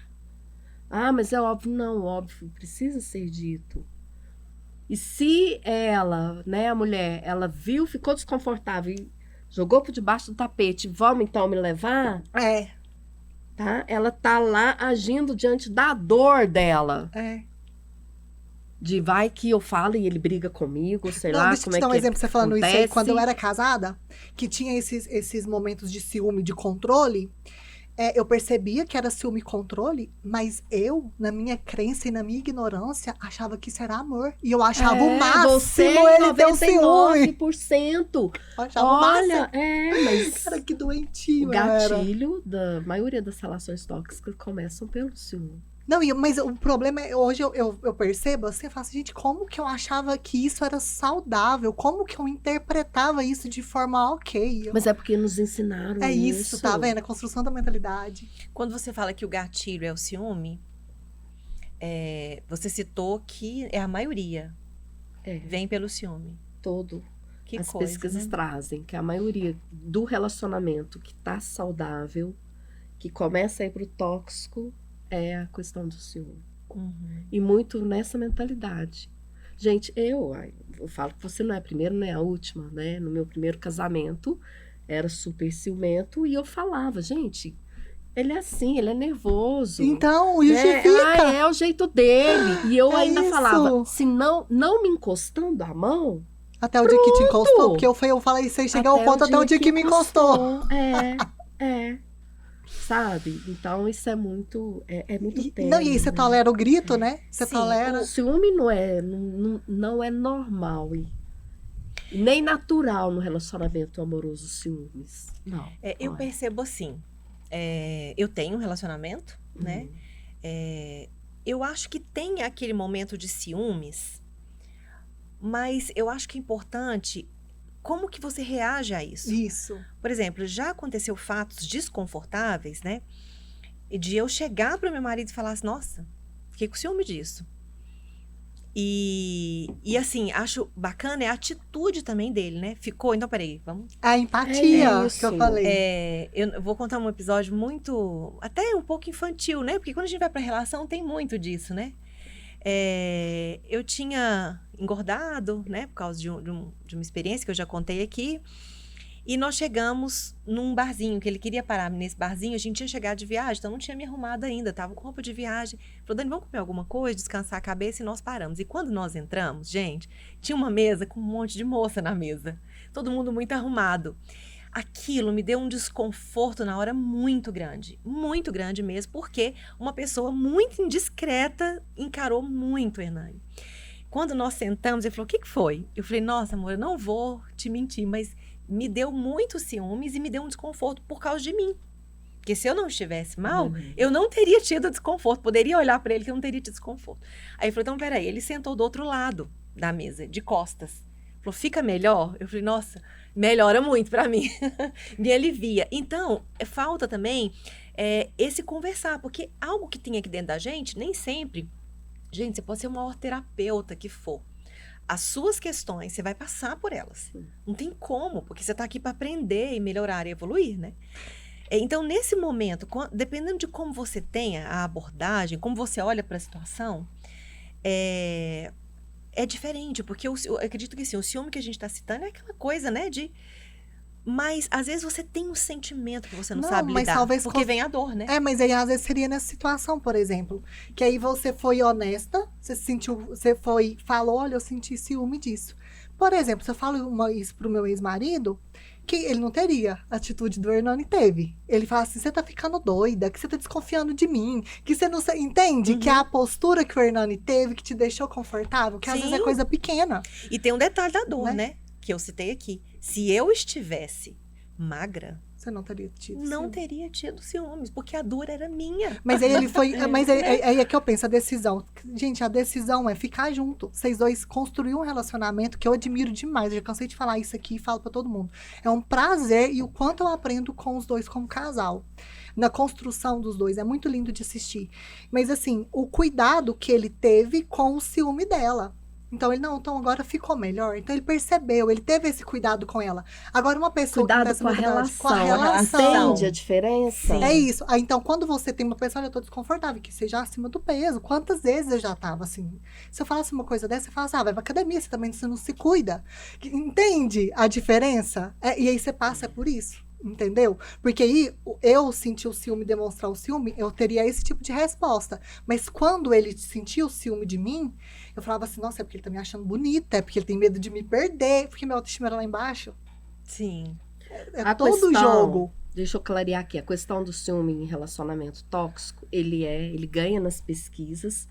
Ah, mas é óbvio. Não, óbvio, precisa ser dito. E se ela, né, a mulher, ela viu, ficou desconfortável e jogou por debaixo do tapete, vamos então me levar, tá? Ela tá lá agindo diante da dor dela. De vai que eu falo e ele briga comigo, sei lá, Deixa eu como te é dar um que exemplo, você falando isso aí. acontece. Quando eu era casada, que tinha esses momentos de ciúme, de controle, eu percebia que era ciúme e controle, mas eu, na minha crença e na minha ignorância, achava que isso era amor. E eu achava o máximo ele ter um ciúme. 99%. Eu achava o máximo. Olha, mas Cara, que doentio o era. gatilho da maioria das relações tóxicas começam pelo ciúme. Não, mas o problema é, hoje eu percebo assim, eu falo assim, gente, como que eu achava que isso era saudável? Como que eu interpretava isso de forma ok? Mas é porque nos ensinaram É isso. isso, tá vendo? A construção da mentalidade. Quando você fala que o gatilho é o ciúme, você citou que é a maioria. Vem pelo ciúme. Todo. Que As coisa, pesquisas né? trazem que a maioria do relacionamento que tá saudável, que começa a ir pro tóxico, é a questão do ciúme. Uhum. E muito nessa mentalidade. Gente, eu falo que você não é a primeira, não é a última, né? No meu primeiro casamento, era super ciumento e eu falava, gente, ele é assim, ele é nervoso. Então, justifica. É o jeito dele. E eu ainda isso. falava, se não me encostando a mão, Até o dia que te encostou, porque eu falei, você chegar ao ponto até o dia que me encostou. Sabe? Então, isso é muito muito tênue, Não, e aí você né? tolera o grito, né? Você Sim, tolera. O ciúme não é normal e nem natural no relacionamento amoroso, ciúmes. Não. Eu não é. percebo assim, eu tenho um relacionamento, né? Eu acho que tem aquele momento de ciúmes, mas eu acho que é importante como que você reage a isso. Isso. Por exemplo, já aconteceu fatos desconfortáveis, né? De eu chegar para o meu marido e falar assim, nossa, fiquei com ciúme disso. E assim, acho bacana a atitude também dele, né? Ficou, então peraí, vamos... A empatia É isso. que eu falei. Eu vou contar um episódio muito, até um pouco infantil, né? Porque quando a gente vai pra relação tem muito disso, né? Eu tinha engordado, né? Por causa de uma experiência que eu já contei aqui. E nós chegamos num barzinho, que ele queria parar nesse barzinho. A gente tinha chegado de viagem, então não tinha me arrumado ainda. Tava com roupa de viagem. Falou, Dani, vamos comer alguma coisa, descansar a cabeça, e nós paramos. E quando nós entramos, gente, tinha uma mesa com um monte de moça na mesa. Todo mundo muito arrumado. Aquilo me deu um desconforto na hora muito grande mesmo, porque uma pessoa muito indiscreta encarou muito o Hernani. Quando nós sentamos, ele falou, o que foi? Eu falei, nossa, amor, eu não vou te mentir, mas me deu muito ciúmes e me deu um desconforto por causa de mim. Porque se eu não estivesse mal, eu não teria tido desconforto. Poderia olhar para ele que eu não teria tido desconforto. Aí ele falou, então, peraí. Ele sentou do outro lado da mesa, de costas. Falou, fica melhor? Eu falei, nossa, melhora muito para mim. Me alivia. Então, falta também esse conversar. Porque algo que tem aqui dentro da gente, nem sempre... Gente, você pode ser o maior terapeuta que for. As suas questões, você vai passar por elas. Não tem como, porque você está aqui para aprender e melhorar e evoluir, né? Então, nesse momento, dependendo de como você tenha a abordagem, como você olha para a situação, é diferente, porque eu acredito que sim, o ciúme que a gente está citando é aquela coisa, né, mas, às vezes, você tem um sentimento que você não sabe mas lidar, talvez porque vem a dor, né? Mas aí às vezes seria nessa situação, por exemplo, que aí você foi honesta, você sentiu, falou, olha, eu senti ciúme disso. Por exemplo, se eu falo isso pro meu ex-marido, que ele não teria a atitude do Hernani teve. Ele fala assim, você tá ficando doida, que você tá desconfiando de mim, que você não entende que é a postura que o Hernani teve que te deixou confortável, que às vezes é coisa pequena. E tem um detalhe da dor, né? Que eu citei aqui. Se eu estivesse magra, você não teria tido ciúmes. Teria tido ciúmes, porque a dor era minha. Mas aí ele foi. Mas aí é que eu penso, a decisão. Gente, a decisão é ficar junto. Vocês dois construir um relacionamento que eu admiro demais. Eu já cansei de falar isso aqui e falo pra todo mundo. É um prazer e o quanto eu aprendo com os dois como casal. Na construção dos dois. É muito lindo de assistir. Mas assim, o cuidado que ele teve com o ciúme dela. Então, ele, não, então agora ficou melhor. Então, ele percebeu, ele teve esse cuidado com ela. Agora, uma pessoa cuidado que com a relação. Entende a diferença? Sim. É isso. Então, quando você tem uma pessoa, olha, eu tô desconfortável, que seja acima do peso. Quantas vezes eu já tava assim? Se eu falasse uma coisa dessa, você fala assim, vai pra academia, você não se cuida. Entende a diferença? E aí, você passa por isso. Entendeu? Porque aí, eu sentir o ciúme, demonstrar o ciúme, eu teria esse tipo de resposta. Mas quando ele sentia o ciúme de mim, eu falava assim, nossa, é porque ele tá me achando bonita, é porque ele tem medo de me perder, porque minha autoestima era lá embaixo. Sim. É todo o jogo. Deixa eu clarear aqui, a questão do ciúme em relacionamento tóxico, ele ganha nas pesquisas,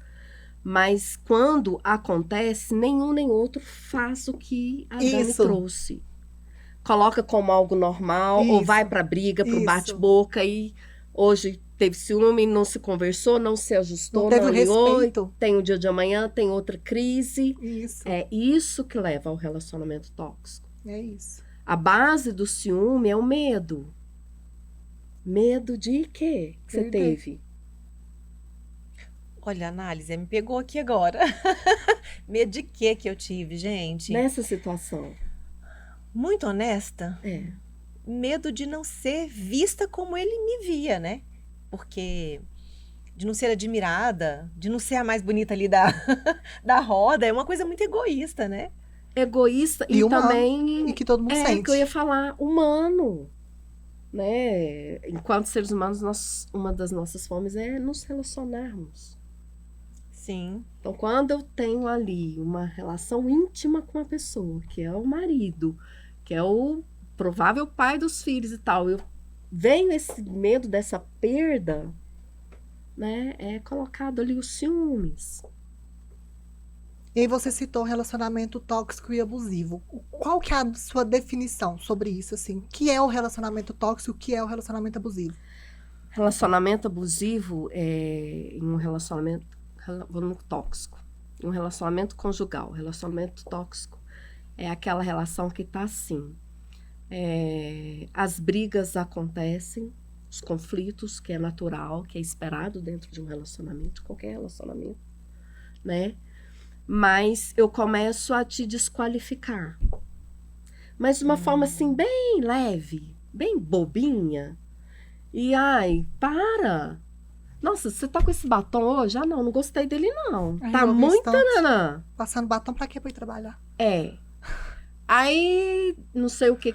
mas quando acontece, nenhum nem outro faz o que a Dani trouxe. Coloca como algo normal, ou vai pra briga, pro bate-boca, e hoje teve ciúme, não se conversou, não se ajustou, não teve respeito. Tem o dia de amanhã, tem outra crise. Isso. É isso que leva ao relacionamento tóxico. É isso. A base do ciúme é o medo. Medo de quê que você teve? Olha, a análise me pegou aqui agora. Medo de quê que eu tive, gente? Nessa situação. Muito honesta, medo de não ser vista como ele me via, né? Porque de não ser admirada, de não ser a mais bonita ali da roda, é uma coisa muito egoísta, né? Egoísta e também... E que todo mundo sente. É que eu ia falar, humano, né? Enquanto seres humanos, uma das nossas fomes é nos relacionarmos. Sim. Então, quando eu tenho ali uma relação íntima com a pessoa, que é o marido, que é o provável pai dos filhos e tal, eu venho esse medo dessa perda, né? É colocado ali os ciúmes. E aí você citou relacionamento tóxico e abusivo. Qual que é a sua definição sobre isso, assim? O que é o relacionamento tóxico e o que é o relacionamento abusivo? Relacionamento abusivo é em um relacionamento tóxico. Um relacionamento conjugal. Relacionamento tóxico é aquela relação que tá assim. As brigas acontecem, os conflitos, que é natural, que é esperado dentro de um relacionamento, qualquer relacionamento, né? Mas eu começo a te desqualificar. Mas de uma forma assim, bem leve, bem bobinha. E, para! Nossa, você tá com esse batom hoje? Ah, não gostei dele, não. Tá muito, nanã. Passando batom pra quê? Pra ir trabalhar. Aí, não sei o que,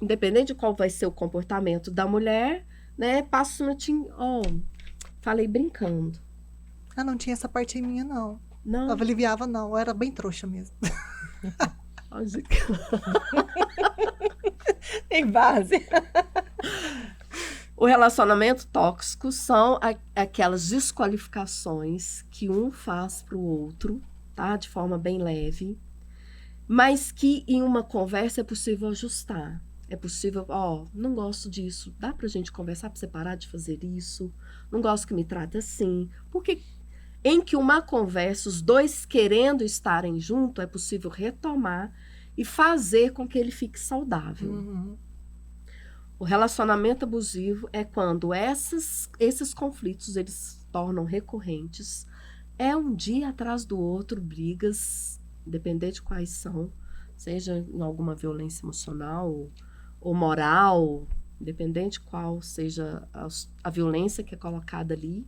independente de qual vai ser o comportamento da mulher, né? Passo um minutinho, falei brincando. Não tinha essa parte em minha, não. Não? Eu aliviava, não. Eu era bem trouxa mesmo. Tem base. O relacionamento tóxico são aquelas desqualificações que um faz pro outro, tá? De forma bem leve, mas que em uma conversa é possível ajustar. É possível, não gosto disso, dá pra gente conversar pra você parar de fazer isso, não gosto que me trate assim, porque em que uma conversa, os dois querendo estarem juntos, é possível retomar e fazer com que ele fique saudável. Uhum. O relacionamento abusivo é quando esses conflitos eles se tornam recorrentes. É um dia atrás do outro, brigas, independente de quais são, seja em alguma violência emocional ou moral, independente de qual seja a violência que é colocada ali,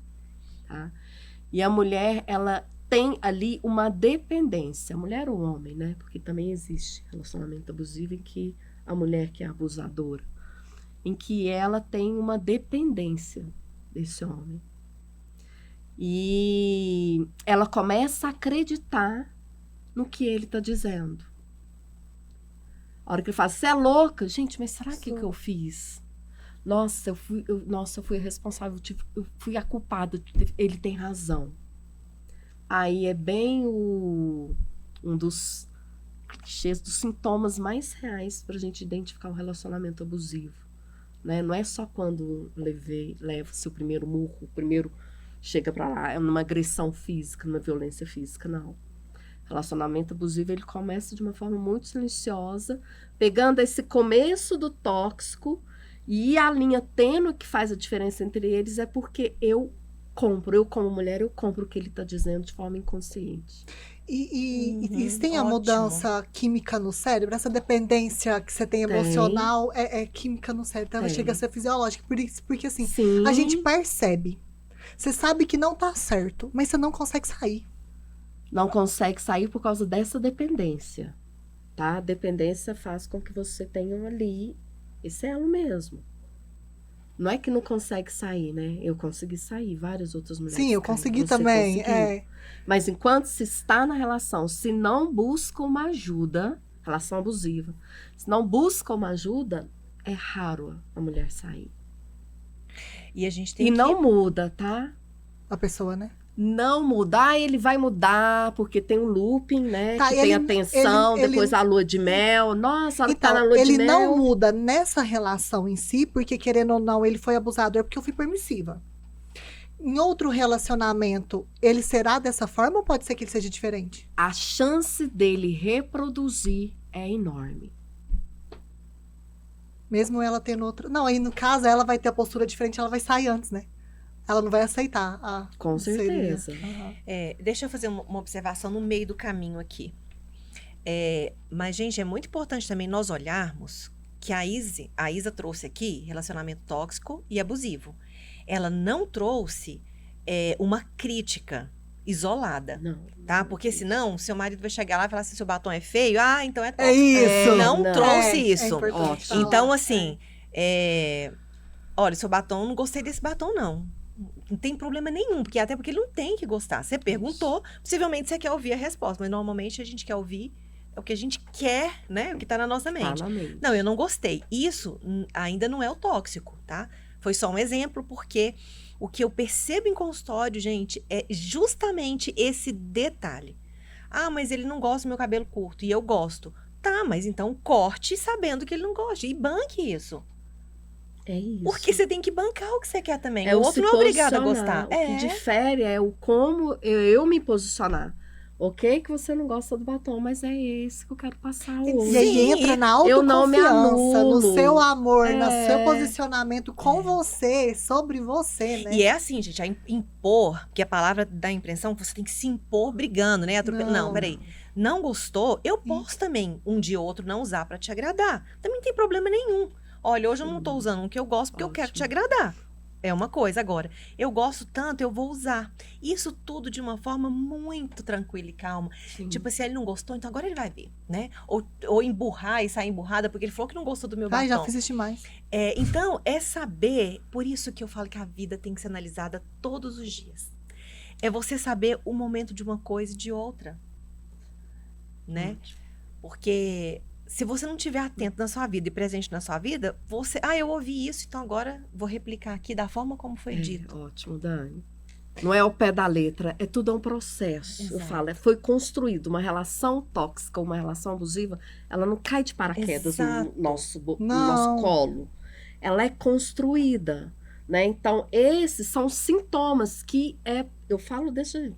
tá? E a mulher, ela tem ali uma dependência, a mulher ou o homem, né? Porque também existe relacionamento abusivo em que a mulher que é abusadora, em que ela tem uma dependência desse homem. E ela começa a acreditar no que ele está dizendo. A hora que ele fala, você é louca? Gente, mas será que eu fiz? Nossa, eu fui a responsável, eu fui a culpada, ele tem razão. Aí é bem um dos clichês, dos sintomas mais reais para a gente identificar um relacionamento abusivo. Né? Não é só quando leva-se o primeiro murro, o primeiro chega para lá, é numa agressão física, numa violência física, não. Relacionamento abusivo, ele começa de uma forma muito silenciosa, pegando esse começo do tóxico, e a linha tênue que faz a diferença entre eles é porque eu como mulher, eu compro o que ele está dizendo de forma inconsciente. E tem a ótimo. mudança química no cérebro? Essa dependência que você tem emocional é química no cérebro, então ela chega a ser fisiológica. Porque assim, Sim. a gente percebe. Você sabe que não tá certo, mas você não consegue sair. Não consegue sair por causa dessa dependência, tá? A dependência faz com que você tenha ali esse elo mesmo. Não é que não consegue sair, né? Eu consegui sair, várias outras mulheres. Sim, eu consegui também. Mas enquanto se está na relação, se não busca uma ajuda, relação abusiva, se não busca uma ajuda, é raro a mulher sair. E a gente tem não muda, tá? A pessoa, né? Não mudar, ele vai mudar, porque tem um looping, né? Tá, que tem a tensão, depois a lua de mel. Nossa, ela tá na lua de mel. Ele não muda nessa relação em si, porque querendo ou não, ele foi abusador, porque eu fui permissiva. Em outro relacionamento, ele será dessa forma ou pode ser que ele seja diferente? A chance dele reproduzir é enorme. Mesmo ela tendo outra... Não, aí no caso, ela vai ter a postura diferente, ela vai sair antes, né? Ela não vai aceitar. Com certeza. Deixa eu fazer uma observação no meio do caminho aqui. Mas, gente, é muito importante também nós olharmos que a Isa trouxe aqui relacionamento tóxico e abusivo. Ela não trouxe uma crítica isolada. Não. Tá? Porque senão, seu marido vai chegar lá e falar assim, seu batom é feio? Ah, então é tóxico. É isso. Não trouxe isso. importante falar. Então, assim, olha, seu batom, não gostei desse batom, não. Não tem problema nenhum, até porque ele não tem que gostar. Você perguntou, possivelmente você quer ouvir a resposta, mas normalmente a gente quer ouvir o que a gente quer, né? O que tá na nossa mente. Não, eu não gostei. Isso ainda não é o tóxico, tá? Foi só um exemplo, porque o que eu percebo em consultório, gente, é justamente esse detalhe. Ah, mas ele não gosta do meu cabelo curto e eu gosto. Tá, mas então corte sabendo que ele não gosta e banque isso. É isso. Porque você tem que bancar o que você quer também. É o outro não é obrigado a gostar. O que difere é o como eu me posicionar. Ok que você não gosta do batom, mas é esse que eu quero passar hoje. E aí entra na autoconfiança, eu não me anulo. no seu amor, no seu posicionamento com você, sobre você, né? E é assim, gente, impor, porque a palavra dá a impressão que você tem que se impor brigando, né? Não, peraí. Não gostou? Eu posso também, um dia ou outro, não usar pra te agradar. Também não tem problema nenhum. Olha, hoje eu não tô usando um que eu gosto porque eu quero te agradar. É uma coisa. Agora, eu gosto tanto, eu vou usar. Isso tudo de uma forma muito tranquila e calma. Sim. Tipo, se ele não gostou, então agora ele vai ver, né? Ou emburrar e sair emburrada porque ele falou que não gostou do meu batom. Já fiz isso demais. Então, é saber, por isso que eu falo que a vida tem que ser analisada todos os dias. É você saber o momento de uma coisa e de outra, né? Porque se você não estiver atento na sua vida e presente na sua vida, você... eu ouvi isso, então agora vou replicar aqui da forma como foi dito. Ótimo, Dani. Não é ao pé da letra, é tudo um processo. Eu Exato. falo, foi construído uma relação tóxica, uma relação abusiva, ela não cai de paraquedas Exato. no nosso Não. colo. Ela é construída, né? Então, esses são sintomas que eu falo desse jeito.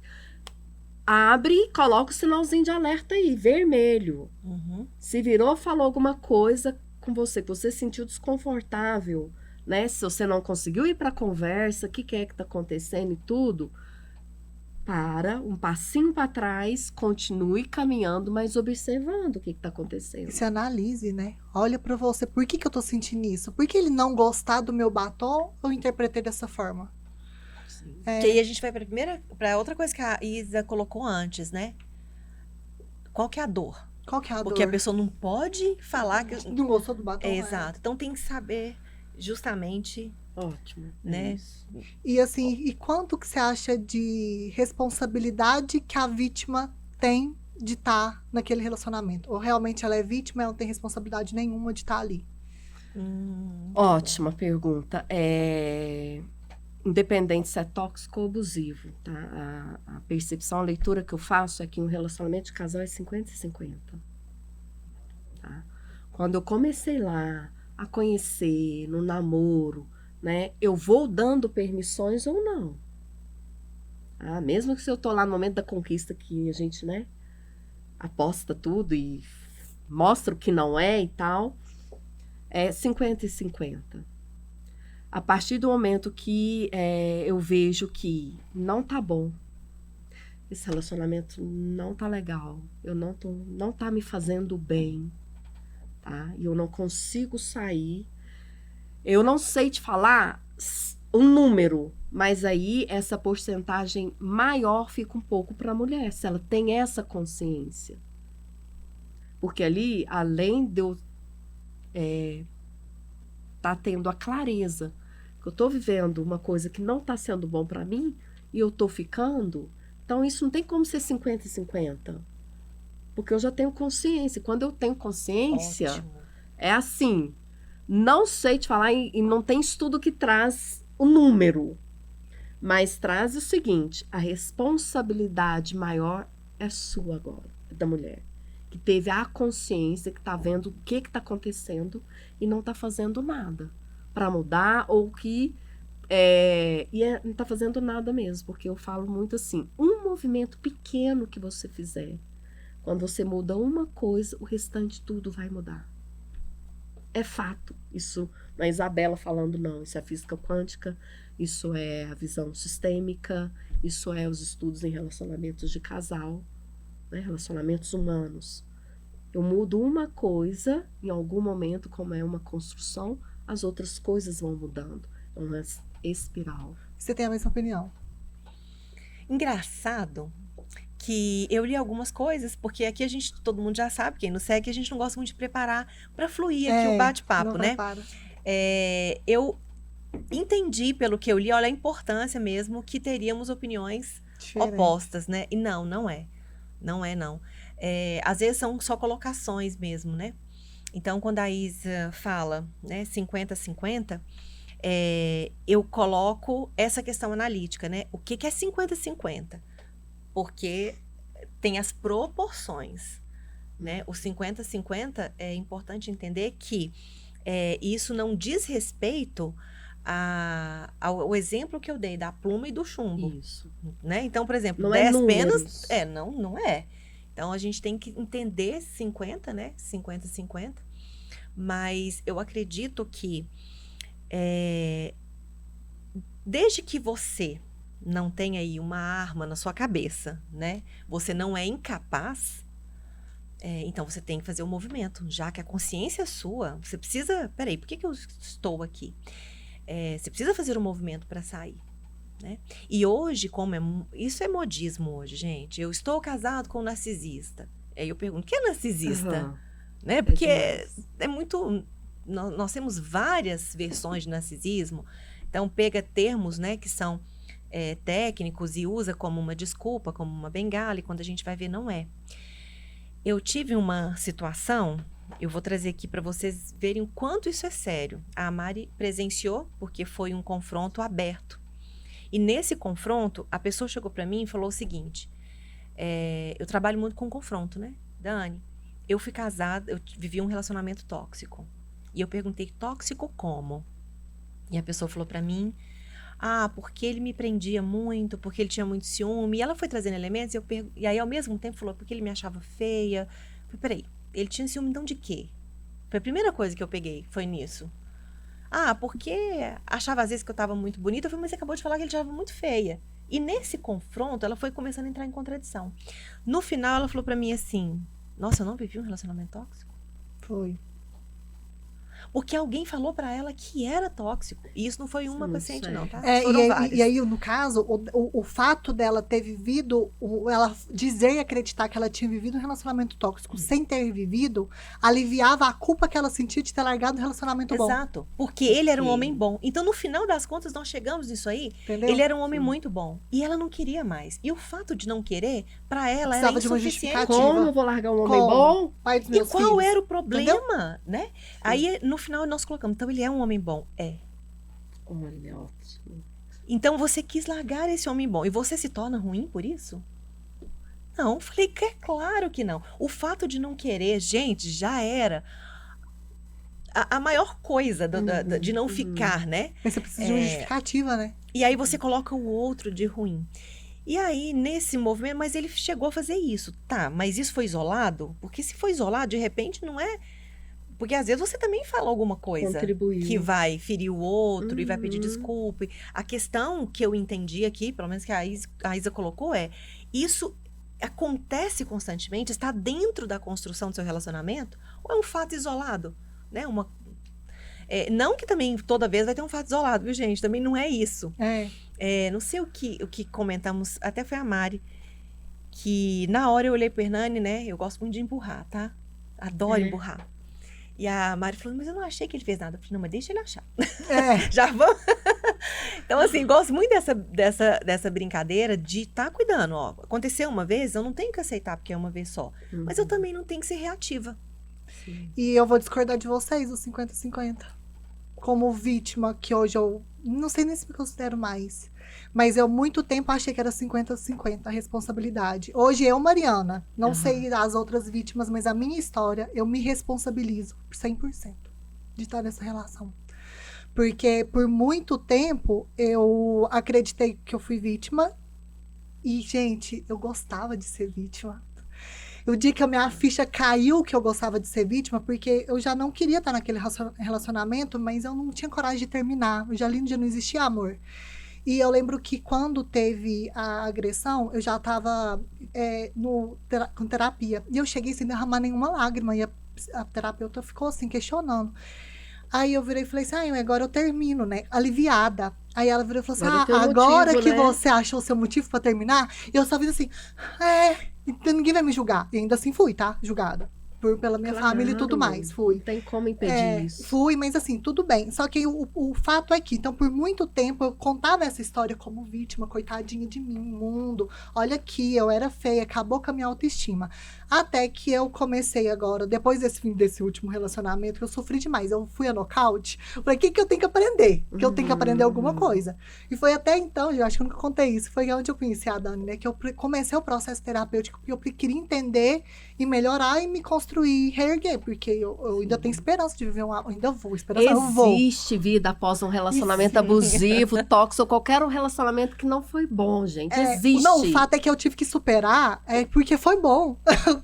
Abre e coloca o sinalzinho de alerta aí, vermelho. Uhum. Se virou, falou alguma coisa com você, que você se sentiu desconfortável, né? Se você não conseguiu ir para a conversa, o que é que está acontecendo e tudo, para, um passinho para trás, continue caminhando, mas observando o que está acontecendo. E se analise, né? Olha pra você, por que eu tô sentindo isso? Por que ele não gostar do meu batom, eu interpretei dessa forma? Sim. Que aí a gente vai para outra coisa que a Isa colocou antes, né? Qual que é a dor? Qual que é a Porque a dor? pessoa não pode falar que... Não gostou do batom? Exato. Então tem que saber justamente, Ótimo. né? Isso. E assim, e quanto que você acha de responsabilidade que a vítima tem de estar naquele relacionamento? Ou realmente ela é vítima e ela não tem responsabilidade nenhuma de estar ali? Ótima pergunta. Independente se é tóxico ou abusivo, tá? A percepção, a leitura que eu faço é que um relacionamento de casal é 50-50. Tá? Quando eu comecei lá a conhecer, no namoro, né? Eu vou dando permissões ou não. Tá? Mesmo que se eu tô lá no momento da conquista que a gente, né? Aposta tudo e mostra o que não é e tal, é 50-50. A partir do momento que eu vejo que não tá bom, esse relacionamento não tá legal, não tá me fazendo bem, tá? E eu não consigo sair. Eu não sei te falar o número, mas aí essa porcentagem maior fica um pouco para a mulher, se ela tem essa consciência. Porque ali, além de eu tá tendo a clareza que eu tô vivendo uma coisa que não tá sendo bom para mim e eu tô ficando, então isso não tem como ser 50-50. Porque eu já tenho consciência. Quando eu tenho consciência, Ótimo. é assim, não sei te falar e não tem estudo que traz o número, mas traz o seguinte, a responsabilidade maior é sua agora, da mulher. Que teve a consciência, que tá vendo o que tá acontecendo e não tá fazendo nada para mudar, ou que não tá fazendo nada mesmo, porque eu falo muito assim, um movimento pequeno que você fizer, quando você muda uma coisa, o restante tudo vai mudar. É fato. Isso não é Isabela falando, não. Isso é a física quântica, isso é a visão sistêmica, isso é os estudos em relacionamentos de casal, né? Relacionamentos humanos. Eu mudo uma coisa, em algum momento, como é uma construção, as outras coisas vão mudando. É uma espiral. Você tem a mesma opinião? Engraçado que eu li algumas coisas, porque aqui todo mundo já sabe, quem nos segue, a gente não gosta muito de preparar para fluir aqui o bate-papo, não né? prepara. Eu entendi pelo que eu li, olha a importância mesmo que teríamos opiniões Diferente. opostas, né? E não é. Não é, não. Às vezes são só colocações mesmo, né? Então, quando a Isa fala, né, 50-50, eu coloco essa questão analítica, né? O que é 50-50? Porque tem as proporções, né? O 50-50 é importante entender que isso não diz respeito ao exemplo que eu dei da pluma e do chumbo. Isso. Né? Então, por exemplo, Não 10 é penas... números. Não é. Então, a gente tem que entender 50, né? 50-50. Mas eu acredito que desde que você não tenha aí uma arma na sua cabeça, né? Você não é incapaz, então você tem que fazer o movimento. Já que a consciência é sua, você precisa... Peraí, por que eu estou aqui? Você precisa fazer o movimento para sair. Né? E hoje, isso é modismo hoje, gente. Eu estou casado com um narcisista. Aí eu pergunto, o que é narcisista? Uhum. Né? Porque demais. é muito... Nós temos várias versões de narcisismo. Então, pega termos, né, que são técnicos e usa como uma desculpa, como uma bengala, e quando a gente vai ver, não é. Eu tive uma situação, eu vou trazer aqui para vocês verem o quanto isso é sério. A Mari presenciou, porque foi um confronto aberto. E nesse confronto, a pessoa chegou pra mim e falou o seguinte, eu trabalho muito com confronto, né? Dani, eu fui casada, eu vivi um relacionamento tóxico. E eu perguntei, tóxico como? E a pessoa falou pra mim, porque ele me prendia muito, porque ele tinha muito ciúme. E ela foi trazendo elementos, e aí ao mesmo tempo falou, porque ele me achava feia. Eu falei, peraí, ele tinha ciúme então de quê? Foi a primeira coisa que eu peguei, foi nisso. Porque achava às vezes que eu tava muito bonita. Eu falei, mas você acabou de falar que ele achava muito feia. E nesse confronto, ela foi começando a entrar em contradição. No final, ela falou pra mim assim, nossa, eu não vivi um relacionamento tóxico? Foi. Porque alguém falou pra ela que era tóxico. E isso não foi uma Sim, paciente, isso não, é. tá? É, Foram e várias. aí, no caso, o fato dela ter vivido, ela dizer e acreditar que ela tinha vivido um relacionamento tóxico sem ter vivido, aliviava a culpa que ela sentia de ter largado um relacionamento bom. Exato. Porque ele era um Ok. homem bom. Então, no final das contas, nós chegamos nisso aí. Entendeu? Ele era um homem Sim. muito bom. E ela não queria mais. E o fato de não querer, pra ela, era Precisava de uma insuficiente. justificativa. Como eu vou largar um homem Como? bom? Pai dos E meus qual filhos. era o problema, né? Aí, no final, nós colocamos, então ele é um homem bom. Olha, ótimo. Então, você quis largar esse homem bom. E você se torna ruim por isso? Não, falei que é claro que não. O fato de não querer, gente, já era a maior coisa de não ficar, né? Mas você precisa de uma justificativa, né? E aí você coloca o outro de ruim. E aí, nesse movimento, mas ele chegou a fazer isso. Tá, mas isso foi isolado? Porque se foi isolado, de repente, não é... Porque às vezes você também fala alguma coisa Contribuiu. que vai ferir o outro e vai pedir Uhum. desculpa. A questão que eu entendi aqui, pelo menos que a Isa colocou, isso acontece constantemente, está dentro da construção do seu relacionamento, ou é um fato isolado? Né? Não que também toda vez vai ter um fato isolado, viu, gente? Também não é isso. Não sei o que comentamos, até foi a Mari, que na hora eu olhei pro Hernani, né? Eu gosto muito de empurrar, tá? Adoro empurrar. E a Mari falou, mas eu não achei que ele fez nada. Eu falei, não, mas deixa ele achar. Já vamos? Então, assim, gosto muito dessa brincadeira de estar cuidando. Ó, aconteceu uma vez, eu não tenho que aceitar porque é uma vez só. Mas eu também não tenho que ser reativa. Sim. E eu vou discordar de vocês, os 50-50. Como vítima, que hoje eu não sei nem se me considero mais. Mas eu, muito tempo, achei que era 50-50 a responsabilidade. Hoje eu, Mariana, não sei as outras vítimas, mas a minha história, eu me responsabilizo por 100% de estar nessa relação. Porque por muito tempo eu acreditei que eu fui vítima. E, gente, eu gostava de ser vítima. O dia que a minha ficha caiu que eu gostava de ser vítima, porque eu já não queria estar naquele relacionamento, mas eu não tinha coragem de terminar. Eu já ali no dia não existia amor. E eu lembro que quando teve a agressão, eu já estava com terapia. E eu cheguei sem derramar nenhuma lágrima. E a terapeuta ficou assim, questionando. Aí eu virei e falei assim, agora eu termino, né? Aliviada. Aí ela virou e falou assim, agora motivo, que né? você achou o seu motivo pra terminar, eu só fiz assim, então ninguém vai me julgar. E ainda assim fui, tá? Julgada. Pela minha família e tudo mais, fui. Não tem como impedir isso. Fui, mas assim, tudo bem. Só que o fato é que, então, por muito tempo, eu contava essa história como vítima, coitadinha de mim, mundo. Olha aqui, eu era feia, acabou com a minha autoestima. Até que eu comecei agora, depois desse último relacionamento, que eu sofri demais. Eu fui a nocaute. Falei, o que eu tenho que aprender? Que eu tenho que aprender alguma coisa. E foi até então, eu acho que eu nunca contei isso, foi onde eu conheci a Dani, né? Que eu comecei o processo terapêutico, porque eu queria entender e melhorar e me construir, reerguer, porque eu ainda tenho esperança de viver ainda vou, eu vou. Existe vida após um relacionamento abusivo, tóxico, qualquer relacionamento que não foi bom, gente. Existe. Não, o fato é que eu tive que superar, porque foi bom.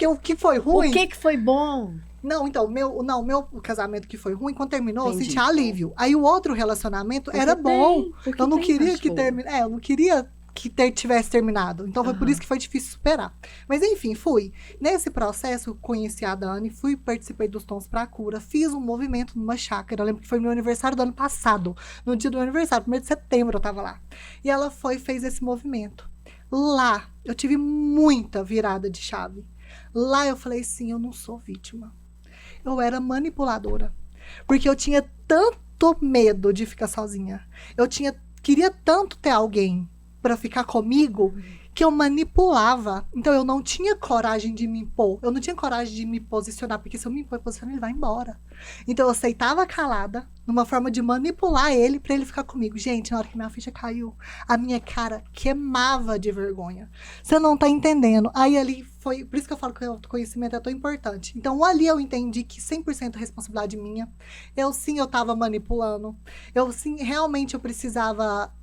O que foi ruim... O que foi bom? Não, então, meu casamento que foi ruim, quando terminou, eu Entendi. senti alívio. Aí o outro relacionamento era bom. Eu não queria que terminasse. Eu não queria que tivesse terminado. Então foi por isso que foi difícil superar. Mas enfim, fui. Nesse processo, conheci a Dani, participei dos Tons pra Cura, fiz um movimento numa chácara. Eu lembro que foi no meu aniversário do ano passado. No dia do meu aniversário, 1º de setembro, eu tava lá. E ela fez esse movimento. Lá, eu tive muita virada de chave. Lá eu falei assim, eu não sou vítima. Eu era manipuladora. Porque eu tinha tanto medo de ficar sozinha. Queria tanto ter alguém pra ficar comigo, que eu manipulava. Então eu não tinha coragem de me impor. Eu não tinha coragem de me posicionar, porque se eu me impor e posicionar, ele vai embora. Então eu aceitava calada, numa forma de manipular ele pra ele ficar comigo. Gente, na hora que minha ficha caiu, a minha cara queimava de vergonha. Você não tá entendendo. Aí ali foi, por isso que eu falo que o autoconhecimento é tão importante. Então ali eu entendi que 100% responsabilidade minha. Eu tava manipulando. Eu sim, realmente eu precisava,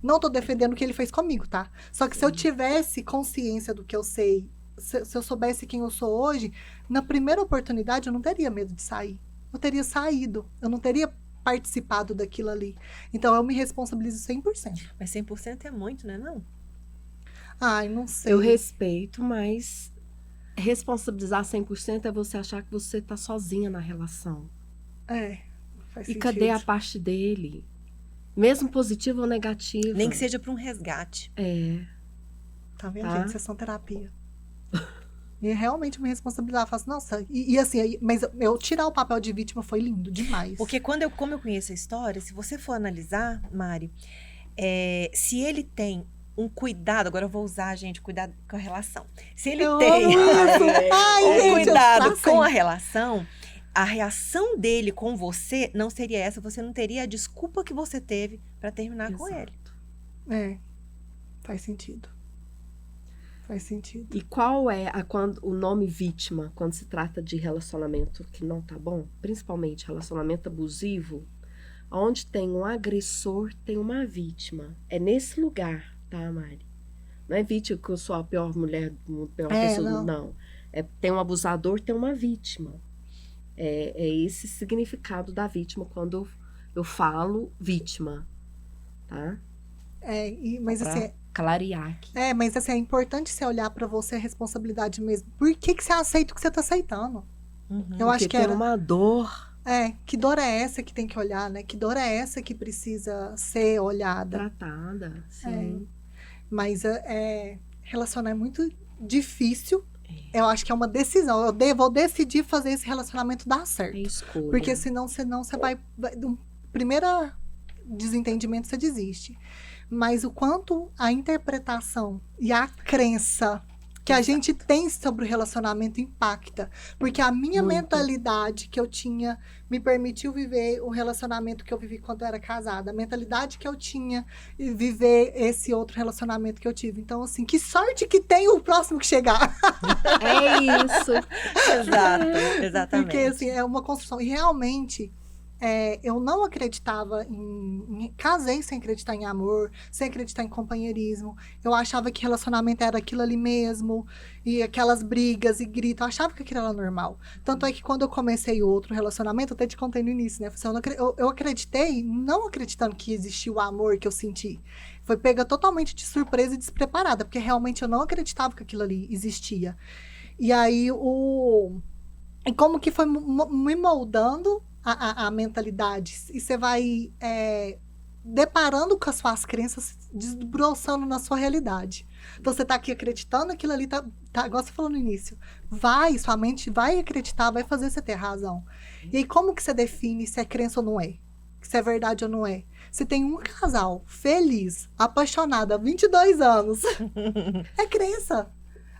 não tô defendendo o que ele fez comigo, tá? Só que se eu tivesse consciência do que eu sei, se eu soubesse quem eu sou hoje, na primeira oportunidade eu não teria medo de sair. Eu teria saído. Eu não teria participado daquilo ali. Então eu me responsabilizo 100%. Mas 100% é muito, né? Não? Ai, não sei. Eu respeito, mas responsabilizar 100% é você achar que você tá sozinha na relação. Faz E sentido. cadê a parte dele? Mesmo positiva ou negativa. Nem que seja para um resgate. Tá vendo, Tá? gente? Sessão terapia. E realmente me responsabilizar. Faço, nossa, e assim, mas eu tirar o papel de vítima foi lindo demais. Porque como eu conheço a história, se você for analisar, Mari, se ele tem um cuidado, agora eu vou usar, gente, cuidado com a relação. Se ele Eu tem amo isso. Ai, um gente, cuidado eu com a assim. relação, a reação dele com você não seria essa, você não teria a desculpa que você teve para terminar com ele. Faz sentido. Faz sentido. E qual é o nome vítima quando se trata de relacionamento que não tá bom? Principalmente relacionamento abusivo, onde tem um agressor, tem uma vítima. É nesse lugar, tá, Mari? Não é vítima que eu sou a pior mulher, a pior pessoa do não. Tem um abusador, tem uma vítima. É esse significado da vítima quando eu falo vítima, tá? Mas Pra assim, clarear aqui. mas assim, é importante você olhar pra você a responsabilidade mesmo. Por que você aceita o que você tá aceitando? Eu acho Porque que tem uma dor que dor é essa que tem que olhar, né? Que dor é essa que precisa ser olhada? tratada, sim. Mas relacionar é muito difícil. Eu acho que é uma decisão. Eu vou decidir fazer esse relacionamento dar certo. É escolha. Porque senão você vai no primeiro desentendimento você desiste. Mas o quanto a interpretação e a crença que a gente tem sobre o relacionamento impacta. Porque a minha Muito. mentalidade que eu tinha me permitiu viver o relacionamento que eu vivi quando eu era casada. A mentalidade que eu tinha e viver esse outro relacionamento que eu tive. Então, assim, que sorte que tem o próximo que chegar. É isso. Exato, exatamente. Porque, assim, é uma construção. E realmente, eu não acreditava casei sem acreditar em amor, sem acreditar em companheirismo. Eu achava que relacionamento era aquilo ali mesmo, e aquelas brigas e gritos. Eu achava que aquilo era normal. Tanto é que quando eu comecei o outro relacionamento, eu até te contei no início, né? Eu acreditei, não acreditando que existia o amor que eu senti. Foi pega totalmente de surpresa e despreparada, porque realmente eu não acreditava que aquilo ali existia. E aí, e como que foi me moldando a mentalidade. E você vai deparando com as suas crenças, desbroçando na sua realidade. Então, você tá aqui acreditando, aquilo ali tá igual você falou no início. Sua mente vai acreditar, vai fazer você ter razão. E aí, como que você define se é crença ou não é? Se é verdade ou não é? Se tem um casal feliz, apaixonado há 22 anos, é crença.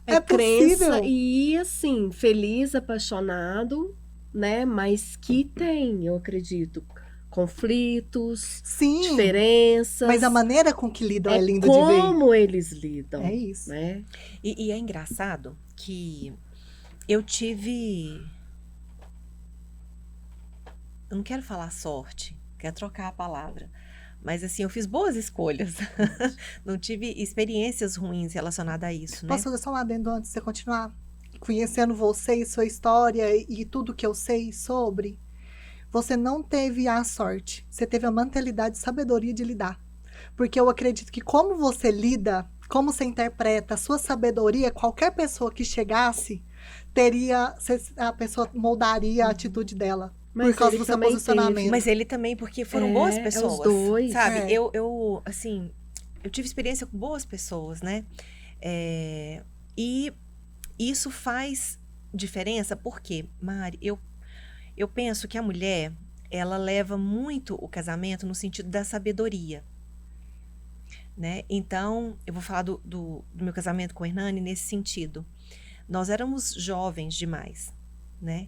É possível. Crença e, assim, feliz, apaixonado, né? Mas que tem, eu acredito, conflitos, Sim, diferenças. mas a maneira com que lidam é lindo de ver. Como eles lidam. É isso. Né? E é engraçado que eu tive... Eu não quero falar sorte, quero trocar a palavra. Mas, assim, eu fiz boas escolhas. Não tive experiências ruins relacionadas a isso, né? Posso fazer só um adendo antes de você continuar? Conhecendo você e sua história e tudo que eu sei sobre, você não teve a sorte. Você teve a mentalidade e sabedoria de lidar. Porque eu acredito que como você lida, como você interpreta a sua sabedoria, qualquer pessoa que chegasse, a pessoa moldaria a atitude dela. Mas por causa ele do seu também posicionamento. teve. Mas ele também, porque foram boas pessoas. Os dois. Sabe? Eu tive experiência com boas pessoas, né? E isso faz diferença porque, Mari, eu penso que a mulher, ela leva muito o casamento no sentido da sabedoria. né? Então, eu vou falar do meu casamento com o Hernani nesse sentido. Nós éramos jovens demais, né?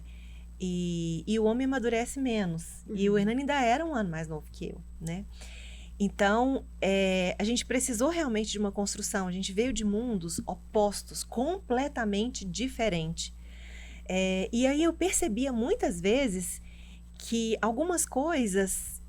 E o homem amadurece menos. E o Hernani ainda era um ano mais novo que eu, né? Então, a gente precisou realmente de uma construção. A gente veio de mundos opostos, completamente diferentes. E aí eu percebia muitas vezes que algumas coisas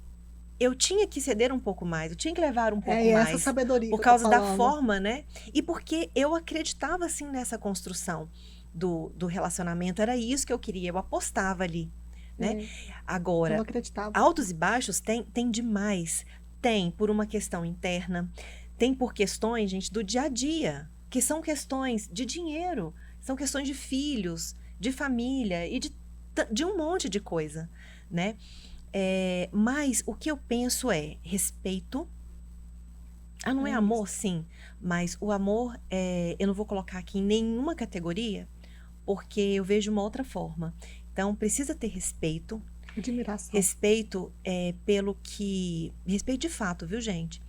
eu tinha que ceder um pouco mais, eu tinha que levar um pouco mais. Essa sabedoria Por que eu tô causa da falando. forma, né? E porque eu acreditava, assim, nessa construção do relacionamento. Era isso que eu queria, eu apostava ali, né? Eu Agora, não acreditava. altos e baixos tem demais. Tem por uma questão interna, tem por questões, gente, do dia a dia, que são questões de dinheiro, são questões de filhos, de família e de um monte de coisa, né? Mas o que eu penso é respeito. Não é amor? Sim. Mas o amor, eu não vou colocar aqui em nenhuma categoria, porque eu vejo uma outra forma. Então, precisa ter respeito. Admiração. Respeito pelo que... Respeito de fato, viu, gente?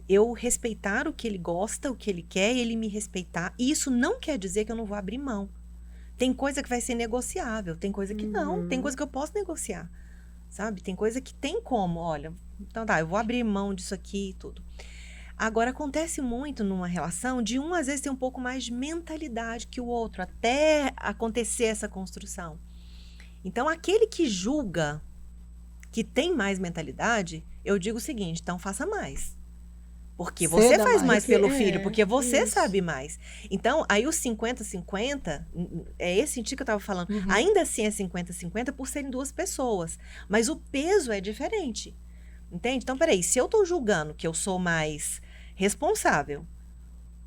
Eu respeitar o que ele gosta, o que ele quer, e ele me respeitar. E isso não quer dizer que eu não vou abrir mão. Tem coisa que vai ser negociável, tem coisa que não. Tem coisa que eu posso negociar, sabe? Tem coisa que tem como, olha... Então tá, eu vou abrir mão disso aqui e tudo. Agora, acontece muito numa relação de um, às vezes, ter um pouco mais de mentalidade que o outro, até acontecer essa construção. Então, aquele que julga que tem mais mentalidade, eu digo o seguinte, então faça mais. Porque você Ceda faz mais pelo Porque filho, porque você isso. sabe mais. Então, aí os 50-50, é esse sentido que eu estava falando. Uhum. Ainda assim é 50-50 por serem duas pessoas. Mas o peso é diferente. Entende? Então, peraí, se eu tô julgando que eu sou mais responsável,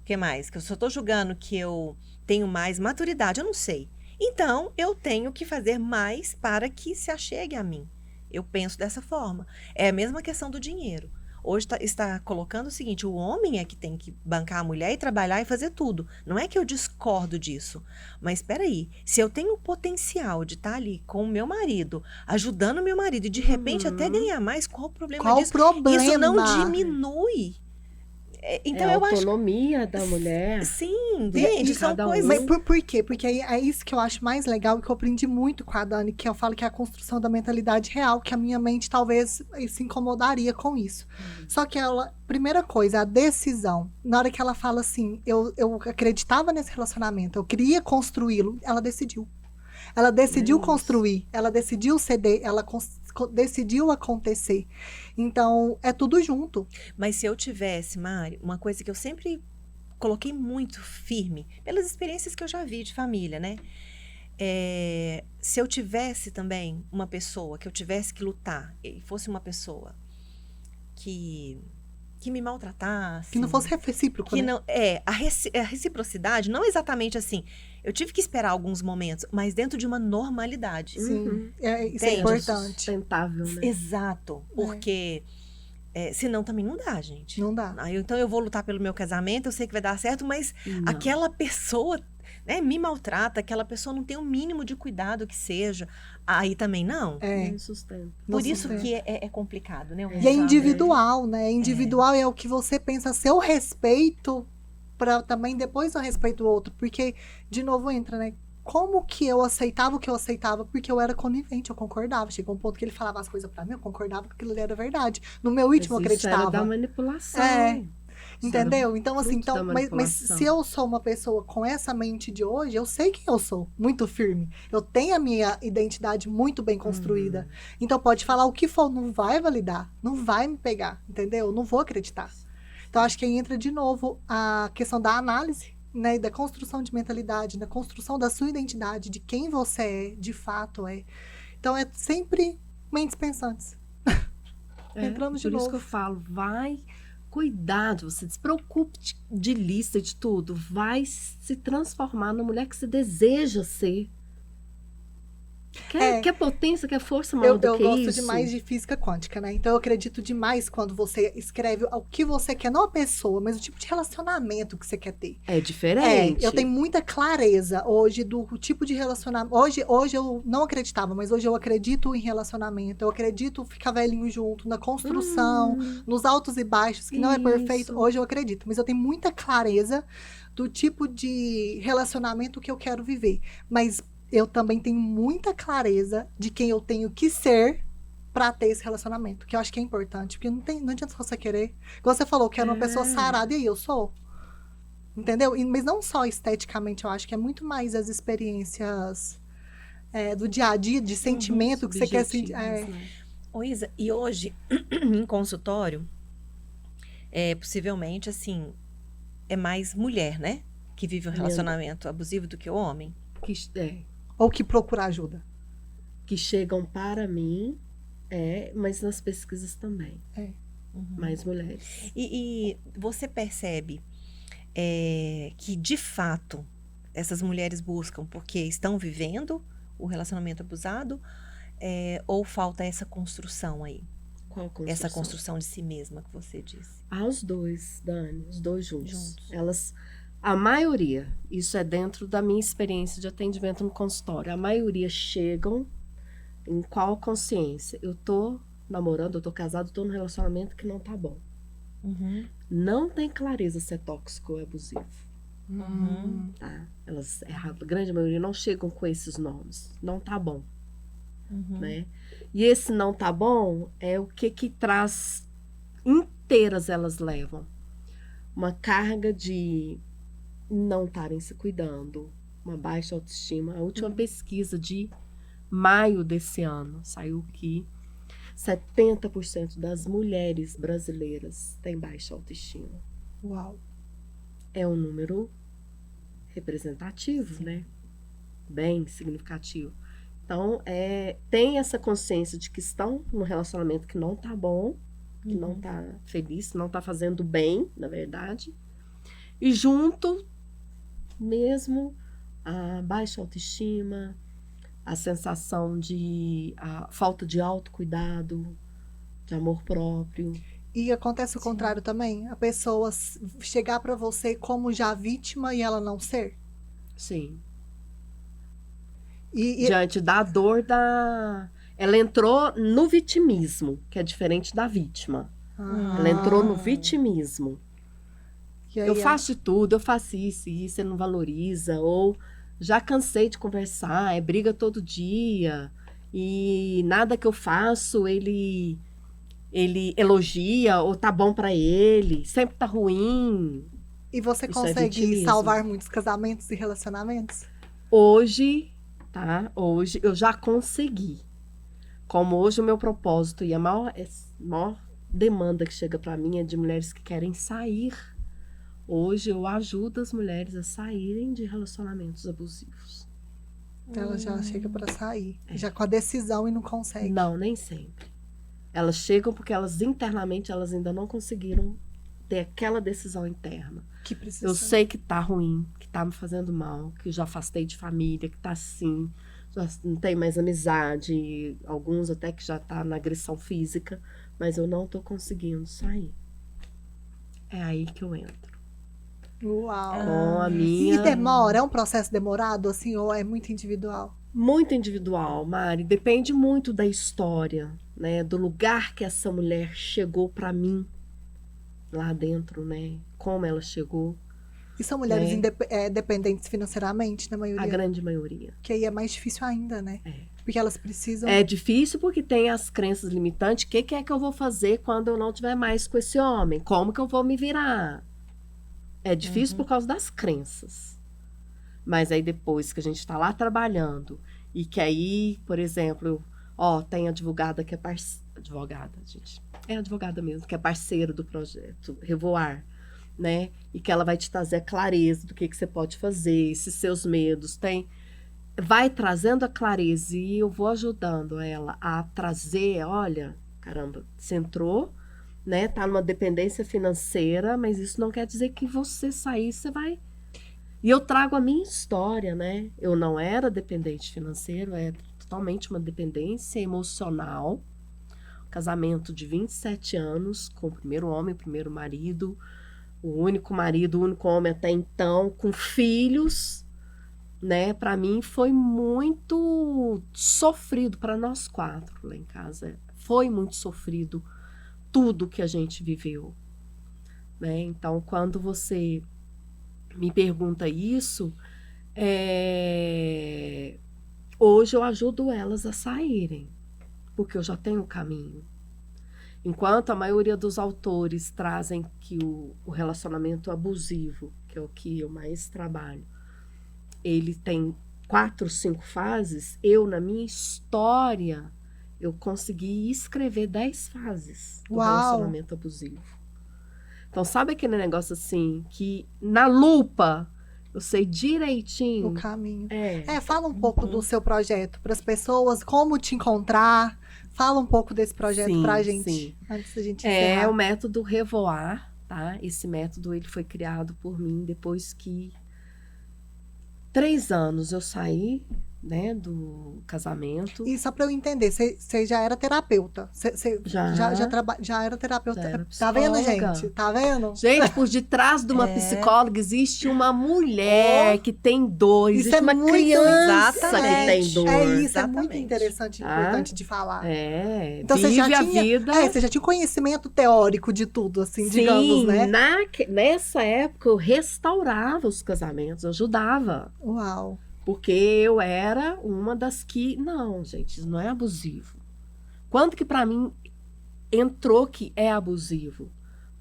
o que mais? Que eu só tô julgando que eu tenho mais maturidade, eu não sei. Então, eu tenho que fazer mais para que se achegue a mim. Eu penso dessa forma. É a mesma questão do dinheiro. Hoje está colocando o seguinte, o homem é que tem que bancar a mulher e trabalhar e fazer tudo. Não é que eu discordo disso. Mas espera aí, se eu tenho o potencial de estar ali com o meu marido, ajudando o meu marido e de repente até ganhar mais, qual o problema Qual o disso? problema? Isso não diminui. Então, a eu acho... autonomia da mulher. Sim, entende? São cada um. coisas... Mas por quê? Porque aí é isso que eu acho mais legal e que eu aprendi muito com a Dani, que eu falo que é a construção da mentalidade real, que a minha mente talvez se incomodaria com isso. Só que ela, primeira coisa, a decisão. Na hora que ela fala assim, eu acreditava nesse relacionamento, eu queria construí-lo, ela decidiu. Ela decidiu construir, ela decidiu ceder, ela decidiu acontecer. Então, é tudo junto. Mas se eu tivesse, Mari, uma coisa que eu sempre coloquei muito firme, pelas experiências que eu já vi de família, né? Se eu tivesse também uma pessoa que eu tivesse que lutar, e fosse uma pessoa que me maltratasse. Que não fosse recíproco, que né? não, a reciprocidade, não exatamente assim. Eu tive que esperar alguns momentos, mas dentro de uma normalidade. Sim, isso Entende? é importante. Sustentável, né? Exato, porque senão também não dá, gente. Não dá. Então eu vou lutar pelo meu casamento, eu sei que vai dar certo, mas Não. aquela pessoa, né, me maltrata, aquela pessoa não tem o mínimo de cuidado que seja, aí também não. Nem sustenta. Não Por isso sustenta. que é complicado, né? E é individual, né? Individual é o que você pensa ser o respeito para também depois eu respeito o outro. Porque, de novo, entra, né? Como que eu aceitava o que eu aceitava? Porque eu era conivente, eu concordava. Chegou um ponto que ele falava as coisas pra mim, eu concordava que aquilo ali era verdade. No meu íntimo eu Mas isso era acreditava. da manipulação. Entendeu? Então, assim, fruto da mas manipulação. se eu sou uma pessoa com essa mente de hoje, eu sei quem eu sou, muito firme. Eu tenho a minha identidade muito bem construída. Então, pode falar o que for, não vai validar, não vai me pegar, entendeu? Não vou acreditar. Então, acho que aí entra de novo a questão da análise, né? Da construção de mentalidade, da construção da sua identidade, de quem você é, de fato é. Então, é sempre mentes pensantes. Entramos de por isso novo. que eu falo, vai... Cuidado, você se preocupe de lista, de tudo. Vai se transformar na mulher que você deseja ser. Quer potência, quer força maior do Eu que gosto isso? demais de física quântica, né? Então eu acredito demais quando você escreve o que você quer, não a pessoa, mas o tipo de relacionamento que você quer ter. É diferente. Eu tenho muita clareza hoje do tipo de relacionamento. Hoje eu não acreditava, mas hoje eu acredito em relacionamento. Eu acredito ficar velhinho junto, na construção, nos altos e baixos, que não é perfeito. Isso. Hoje eu acredito, mas eu tenho muita clareza do tipo de relacionamento que eu quero viver. Mas eu também tenho muita clareza de quem eu tenho que ser pra ter esse relacionamento, que eu acho que é importante, porque não adianta você querer. Igual você falou, que era uma pessoa sarada, e aí eu sou. Entendeu? Mas não só esteticamente, eu acho que é muito mais as experiências do dia a dia, de sentimento que você quer sentir. Subjetivas, né? Ô, Isa, e hoje, em consultório, possivelmente, assim, é mais mulher, né? Que vive um relacionamento abusivo do que o homem. Ou que procura ajuda. Que chegam para mim, mas nas pesquisas também. Mais mulheres. E você percebe que, de fato, essas mulheres buscam porque estão vivendo o relacionamento abusado, ou falta essa construção aí? Qual construção? Essa construção de si mesma que você disse. Os dois, Dani, os dois juntos. A maioria, isso é dentro da minha experiência de atendimento no consultório, a maioria chegam em qual consciência? Eu tô namorando, eu tô casado, tô num relacionamento que não tá bom. Não tem clareza se é tóxico ou abusivo. Tá? A grande maioria não chegam com esses nomes. Não tá bom. Né? E esse não tá bom é o que traz inteiras elas levam. Uma carga de não estarem se cuidando, uma baixa autoestima. A última pesquisa de maio desse ano saiu que 70% das mulheres brasileiras têm baixa autoestima. Uau! É um número representativo, né? Bem significativo. Então, tem essa consciência de que estão num relacionamento que não tá bom, que não tá feliz, não tá fazendo bem, na verdade. E junto, mesmo, a baixa autoestima, a sensação de a falta de autocuidado, de amor próprio. E acontece o contrário também? A pessoa chegar pra você como já vítima e ela não ser? Sim. E Diante da dor da... Ela entrou no vitimismo, que é diferente da vítima. Ela entrou no vitimismo. E aí Eu faço de tudo, eu faço isso, e isso, ele não valoriza. Ou já cansei de conversar, briga todo dia. E nada que eu faço, ele elogia, ou tá bom pra ele. Sempre tá ruim. E você Isso é consegue vitimismo. salvar muitos casamentos e relacionamentos? Hoje, tá? Hoje eu já consegui. Como hoje o meu propósito e a maior demanda que chega pra mim é de mulheres que querem sair. Hoje eu ajudo as mulheres a saírem de relacionamentos abusivos. Ela já chega pra sair. Já com a decisão e não consegue. Não, nem sempre. Elas chegam porque elas internamente elas ainda não conseguiram ter aquela decisão interna. Que precisa. Eu sei que tá ruim, que tá me fazendo mal, que eu já afastei de família, que tá assim, já não tem mais amizade, alguns até que já tá na agressão física, mas eu não tô conseguindo sair. É aí que eu entro. Uau! Com a minha... E demora? É um processo demorado, assim, ou é muito individual? Muito individual, Mari. Depende muito da história, né? Do lugar que essa mulher chegou pra mim, lá dentro, né? Como ela chegou. E são mulheres dependentes financeiramente, na maioria? A grande maioria. Que aí é mais difícil ainda, né? Porque elas precisam... É difícil porque tem as crenças limitantes. O que é que eu vou fazer quando eu não estiver mais com esse homem? Como que eu vou me virar? É difícil por causa das crenças. Mas aí depois que a gente está lá trabalhando e que aí, por exemplo, tem advogada que é advogada, gente. É advogada mesmo, que é parceira do projeto Revoar, né? E que ela vai te trazer a clareza do que você pode fazer, esses seus medos. Vai trazendo a clareza e eu vou ajudando ela a trazer, olha, caramba, você entrou, né? Tá numa dependência financeira, mas isso não quer dizer que você sair, você vai... E eu trago a minha história, né? Eu não era dependente financeiro, totalmente uma dependência emocional. Casamento de 27 anos, com o primeiro homem, o primeiro marido, o único marido, o único homem até então, com filhos, né? Para mim foi muito sofrido, para nós 4 lá em casa. Foi muito sofrido tudo que a gente viveu, né? Então, quando você me pergunta isso, hoje eu ajudo elas a saírem, porque eu já tenho o caminho. Enquanto a maioria dos autores trazem que o relacionamento abusivo, que é o que eu mais trabalho, ele tem 4, 5 fases, eu, na minha história, eu consegui escrever 10 fases do Uau! relacionamento abusivo. Então, sabe aquele negócio assim, que na lupa eu sei direitinho? O caminho. É. Fala um pouco do seu projeto para as pessoas, como te encontrar. Fala um pouco desse projeto Sim, pra gente, sim. antes da gente É encerrar. o método Revoar, tá? Esse método ele foi criado por mim depois que 3 anos eu saí, né, do casamento. E só para eu entender, você já era terapeuta? Você Já. já era terapeuta? Já era Tá vendo, psicóloga. gente? Tá vendo? Gente, por detrás de uma psicóloga existe uma mulher que tem dor, Isso existe é uma muito criança que exatamente. tem dor. É isso, é muito Exatamente. interessante e Tá? importante de falar. Então vive a vida. Você já tinha conhecimento teórico de tudo, assim, Sim, digamos, né? nessa época eu restaurava os casamentos, eu ajudava. Uau. Porque eu era uma das que... Não, gente, isso não é abusivo. Quando que pra mim entrou que é abusivo?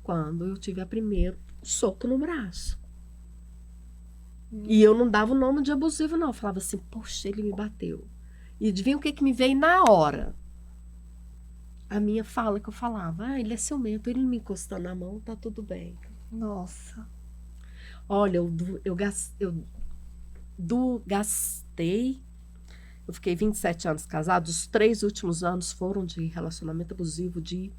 Quando eu tive a primeiro soco no braço. E eu não dava o nome de abusivo, não. Eu falava assim, poxa, ele me bateu. E adivinha o que me veio na hora? A minha fala que eu falava, ele é ciumento, ele me encostou na mão, tá tudo bem. Nossa. Olha, eu gastei. Eu fiquei 27 anos casada. Os 3 últimos anos foram de relacionamento abusivo, de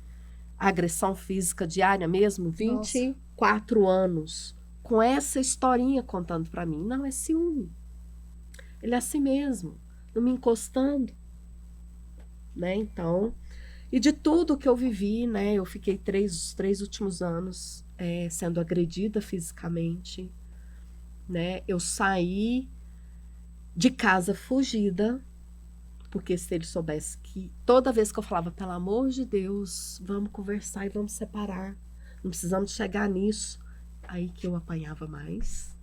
agressão física diária mesmo. 24 anos. Com essa historinha contando pra mim. Não, é ciúme. Ele é assim mesmo. Não me encostando. Né? Então... E de tudo que eu vivi, né? Eu fiquei os 3 últimos anos sendo agredida fisicamente. Né? Eu saí de casa fugida, porque se ele soubesse que toda vez que eu falava, pelo amor de Deus, vamos conversar e vamos separar, não precisamos chegar nisso, aí que eu apanhava mais.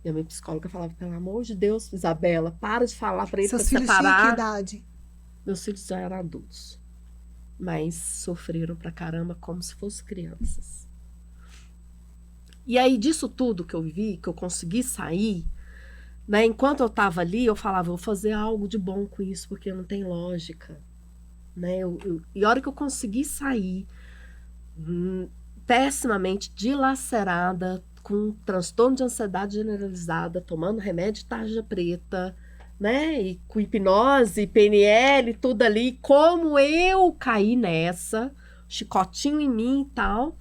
E a minha psicóloga falava, pelo amor de Deus, Isabela, para de falar para ele para Seus filhos tinham que separar. idade? Meus filhos já eram adultos, mas sofreram pra caramba como se fossem crianças. E aí, disso tudo que eu vivi, que eu consegui sair, né? Enquanto eu estava ali, eu falava, vou fazer algo de bom com isso, porque não tem lógica. Né? E a hora que eu consegui sair, pessimamente dilacerada, com transtorno de ansiedade generalizada, tomando remédio de tarja preta, né? E com hipnose, PNL, tudo ali, como eu caí nessa, chicotinho em mim e tal...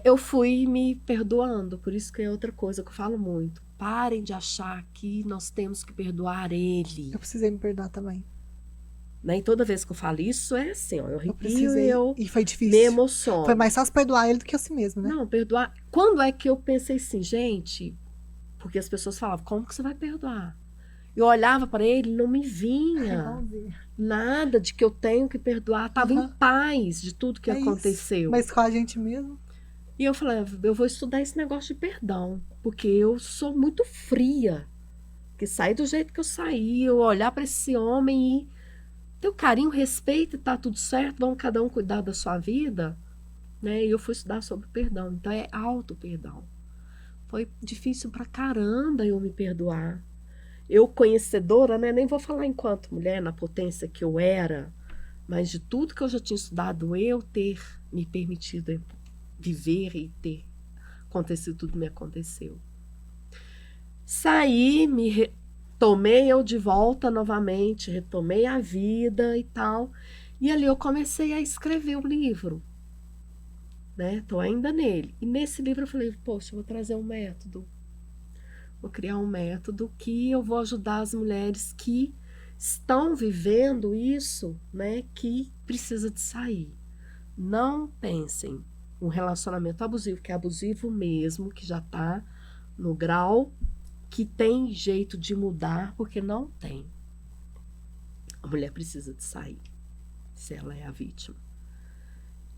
eu fui me perdoando, por isso que é outra coisa que eu falo muito. Parem de achar que nós temos que perdoar ele. Eu precisei me perdoar também. Né? E toda vez que eu falo isso, é assim, ó, eu arrepio, precisei. E foi difícil. me emociono. Foi mais fácil perdoar ele do que a si mesmo, né? Não, perdoar... Quando é que eu pensei assim, gente... Porque as pessoas falavam, como que você vai perdoar? Eu olhava para ele, não me vinha nada de que eu tenho que perdoar. Estava em paz de tudo que aconteceu. Isso. Mas com a gente mesmo? E eu falei, eu vou estudar esse negócio de perdão, porque eu sou muito fria. Que saí do jeito que eu saí, eu olhar para esse homem e ter o carinho, respeito e tá tudo certo, vamos cada um cuidar da sua vida. Né? E eu fui estudar sobre perdão, então é auto-perdão. Foi difícil pra caramba eu me perdoar. Eu conhecedora, né? Nem vou falar enquanto mulher, na potência que eu era, mas de tudo que eu já tinha estudado, eu ter me permitido viver e ter acontecido tudo que me aconteceu. Saí, tomei eu de volta novamente, retomei a vida e tal, e ali eu comecei a escrever o livro. Né? Tô ainda nele. E nesse livro eu falei, poxa, eu vou trazer um Vou criar um método que eu vou ajudar as mulheres que estão vivendo isso, né, que precisa de sair. Não pensem um relacionamento abusivo, que é abusivo mesmo, que já está no grau que tem jeito de mudar, porque não tem. A mulher precisa de sair, se ela é a vítima.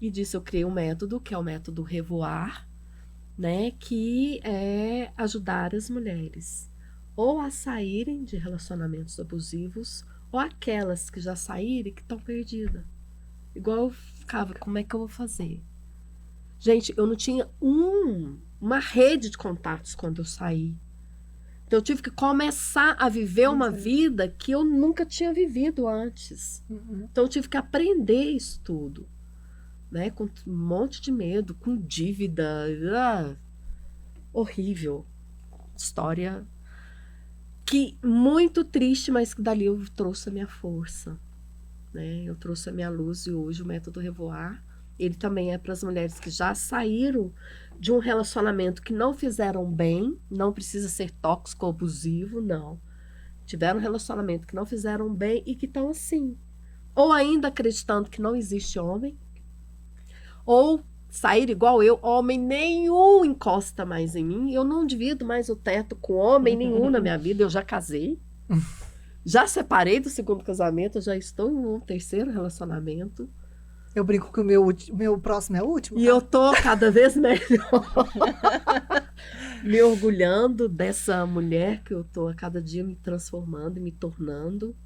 E disso eu criei um método, que é o método Revoar, né, que é ajudar as mulheres ou a saírem de relacionamentos abusivos, ou aquelas que já saíram e que estão perdidas. Igual eu ficava, como é que eu vou fazer? Gente, eu não tinha uma rede de contatos quando eu saí. Então eu tive que começar a viver uma vida que eu nunca tinha vivido antes. Então eu tive que aprender isso tudo, né? Com um monte de medo, com dívida. Horrível. História que muito triste, mas que dali eu trouxe a minha força, né? Eu trouxe a minha luz, e hoje o método Revoar, ele também é para as mulheres que já saíram de um relacionamento que não fizeram bem, não precisa ser tóxico ou abusivo, não. Tiveram um relacionamento que não fizeram bem e que estão assim. Ou ainda acreditando que não existe homem, ou sair igual eu, homem nenhum encosta mais em mim, eu não divido mais o teto com homem nenhum na minha vida, eu já casei, já separei do segundo casamento, eu já estou em um terceiro relacionamento. Eu brinco que o meu próximo é o último. E tá? eu tô cada vez melhor me orgulhando dessa mulher que eu tô a cada dia me transformando e me tornando,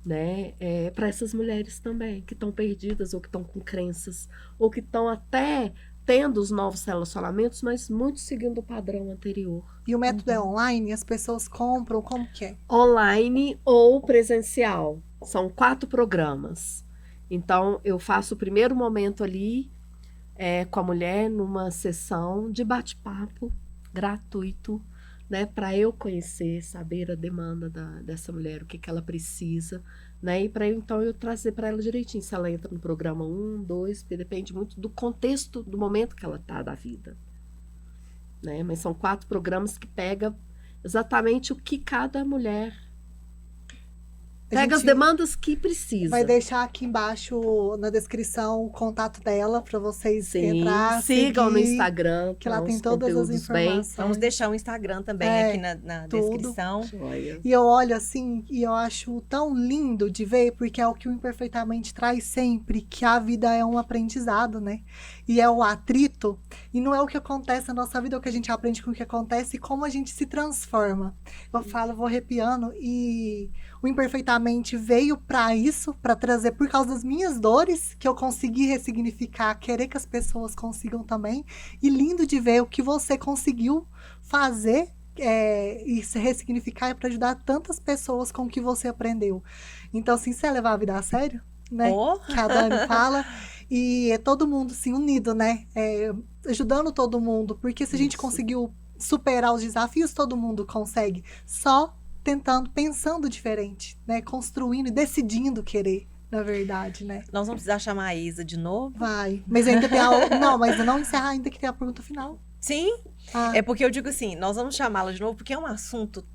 né? Para essas mulheres também, que estão perdidas, ou que estão com crenças, ou que estão até tendo os novos relacionamentos, mas muito seguindo o padrão anterior. E o método é online? As pessoas compram? Como que é? Online ou presencial. São 4 programas. Então, eu faço o primeiro momento ali com a mulher numa sessão de bate-papo gratuito, né, para eu conhecer, saber a demanda dessa mulher, o que ela precisa, né, e para então eu trazer para ela direitinho, se ela entra no programa 1, 2, porque depende muito do contexto, do momento que ela está da vida, né, mas são 4 programas que pegam exatamente o que cada mulher pega, as demandas que precisa. Vai deixar aqui embaixo na descrição o contato dela para vocês Sim, entrar, sigam seguir, no Instagram, que lá tem todas as informações. Vamos deixar o Instagram também aqui na descrição. Joia. E eu olho assim e eu acho tão lindo de ver, porque é o que o Imperfeitamente traz sempre, que a vida é um aprendizado, né? E é o atrito, e não é o que acontece na nossa vida, é o que a gente aprende com o que acontece e como a gente se transforma. Eu falo, vou arrepiando, e o Imperfeitamente veio para isso, para trazer, por causa das minhas dores, que eu consegui ressignificar, querer que as pessoas consigam também. E lindo de ver o que você conseguiu fazer e se ressignificar para ajudar tantas pessoas com o que você aprendeu. Então, assim, você levar a vida a sério, né? Oh. Que a Dani fala. E é todo mundo, assim, unido, né? Ajudando todo mundo. Porque se a gente conseguiu superar os desafios, todo mundo consegue. Só tentando, pensando diferente, né? Construindo e decidindo querer, na verdade, né? Nós vamos precisar chamar a Isa de novo. Vai. Mas ainda tem Não, mas não encerrar ainda, que tem a pergunta final. Sim. É porque eu digo assim, nós vamos chamá-la de novo, porque é um assunto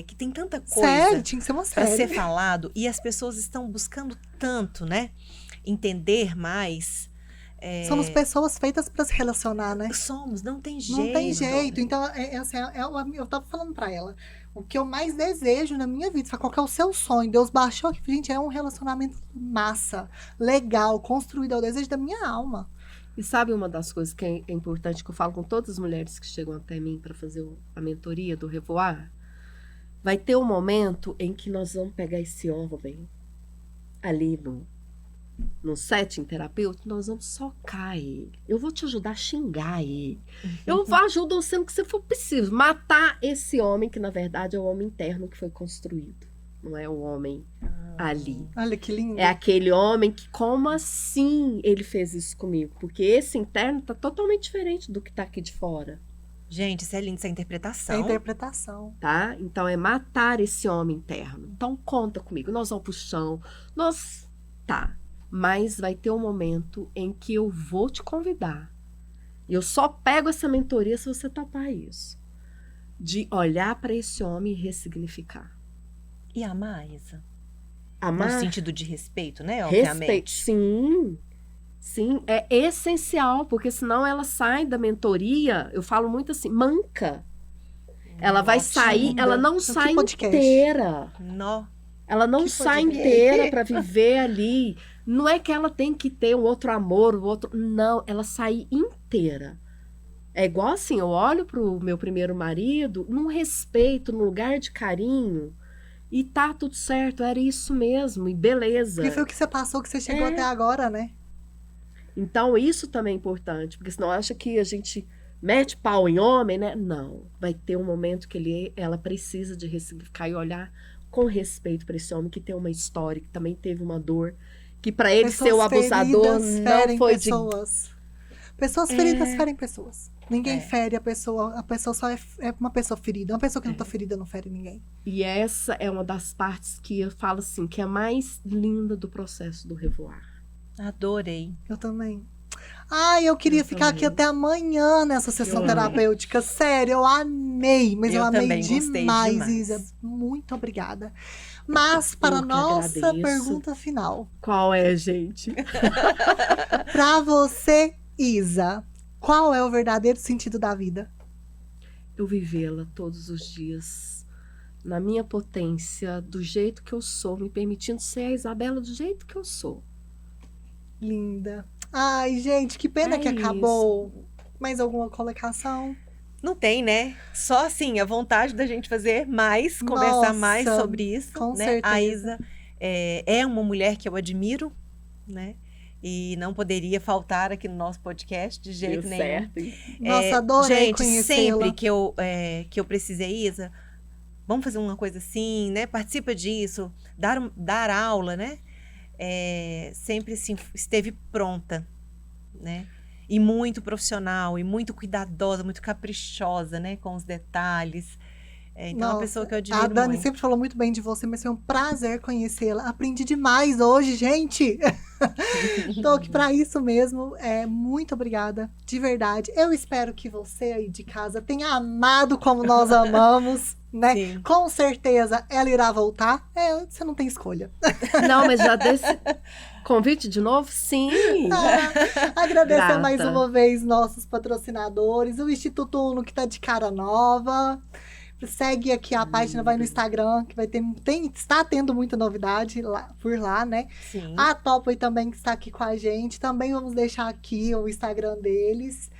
que tem tanta coisa Sério, tinha que ser uma para série. ser falado, e as pessoas estão buscando tanto, né? Entender mais. Somos pessoas feitas para se relacionar, né? Somos, não tem jeito. Não tem jeito. Então, assim, eu tava falando pra ela, o que eu mais desejo na minha vida, sabe, qual que é o seu sonho? Deus baixou aqui, gente, é um relacionamento massa, legal, construído, é o desejo da minha alma. E sabe uma das coisas que é importante, que eu falo com todas as mulheres que chegam até mim para fazer a mentoria do Revoar? Vai ter um momento em que nós vamos pegar esse homem ali no setting terapêutico, nós vamos socar ele. Eu vou te ajudar a xingar ele. Eu vou ajudar você no que você for preciso. Matar esse homem, que na verdade é o homem interno que foi construído. Não é o homem ali. Olha que lindo. É aquele homem que, como assim ele fez isso comigo? Porque esse interno tá totalmente diferente do que tá aqui de fora. Gente, isso é lindo, essa interpretação. É interpretação. Tá? Então é matar esse homem interno. Então conta comigo. Nós vamos pro chão. Tá. Mas vai ter um momento em que eu vou te convidar. E eu só pego essa mentoria se você topar isso. de olhar para esse homem e ressignificar. E amar, Isa? Amar, No sentido de respeito, né? respeito, Obviamente. sim. Sim, é essencial, porque senão ela sai da mentoria, eu falo muito assim, manca. Ela vai Ótimo. sair, ela não Que sai podcast. inteira. Nó. Ela não Que sai podcast. inteira para viver ali. Não é que ela tem que ter um outro amor, um outro. Não, ela sai inteira. É igual assim, eu olho pro meu primeiro marido, num respeito, num lugar de carinho, e tá tudo certo, era isso mesmo, e beleza. Porque foi o que você passou, que você chegou até agora, né? Então, isso também é importante, porque senão acha que a gente mete pau em homem, né? Não. Vai ter um momento que ela precisa de ressignificar e olhar com respeito para esse homem que tem uma história, que também teve uma dor, que para ele ser o abusador feridas não ferem foi de. pessoas. Pessoas feridas É. ferem pessoas. Ninguém É. fere a pessoa só é uma pessoa ferida. Uma pessoa que não tá ferida não fere ninguém. E essa é uma das partes que eu falo assim, que é a mais linda do processo do revoar. Adorei. Eu também. Ai, eu queria Eu ficar aqui também. até amanhã nessa sessão Eu terapêutica. Sério, eu amei. Mas eu amei também gostei demais, Isa. demais. Muito obrigada. Mas, para Eu que nossa agradeço. pergunta final. Qual é, gente? Pra você, Isa, qual é o verdadeiro sentido da vida? Eu vivê-la todos os dias, na minha potência, do jeito que eu sou, me permitindo ser a Isabela do jeito que eu sou. Linda. Ai, gente, que pena É que acabou. Mais alguma colocação? Não tem, né? Só assim, a vontade da gente fazer mais, conversar mais Nossa, sobre isso, com né? A certeza. Isa é uma mulher que eu admiro, né? E não poderia faltar aqui no nosso podcast de jeito Deu nenhum. certo. Nossa, adorei Gente, conhecê-la. sempre que eu precisei, Isa, vamos fazer uma coisa assim, né? Participa disso, dar aula, né? Sempre assim, esteve pronta, né? E muito profissional, e muito cuidadosa, muito caprichosa, né? Com os detalhes. Então, é uma pessoa que eu admiro a Dani muito. sempre falou muito bem de você, mas foi um prazer conhecê-la. Aprendi demais hoje, gente. Tô aqui pra isso mesmo. Muito obrigada, de verdade. Eu espero que você aí de casa tenha amado como nós amamos, né? Sim. Com certeza ela irá voltar. Você não tem escolha. Não, mas já desse convite de novo? Sim. Agradecer Grata. mais uma vez nossos patrocinadores, o Instituto Uno, que tá de cara nova. Segue aqui a página, vai no Instagram, que vai está tendo muita novidade por lá, né? Sim. A Topway também que está aqui com a gente. Também vamos deixar aqui o Instagram deles.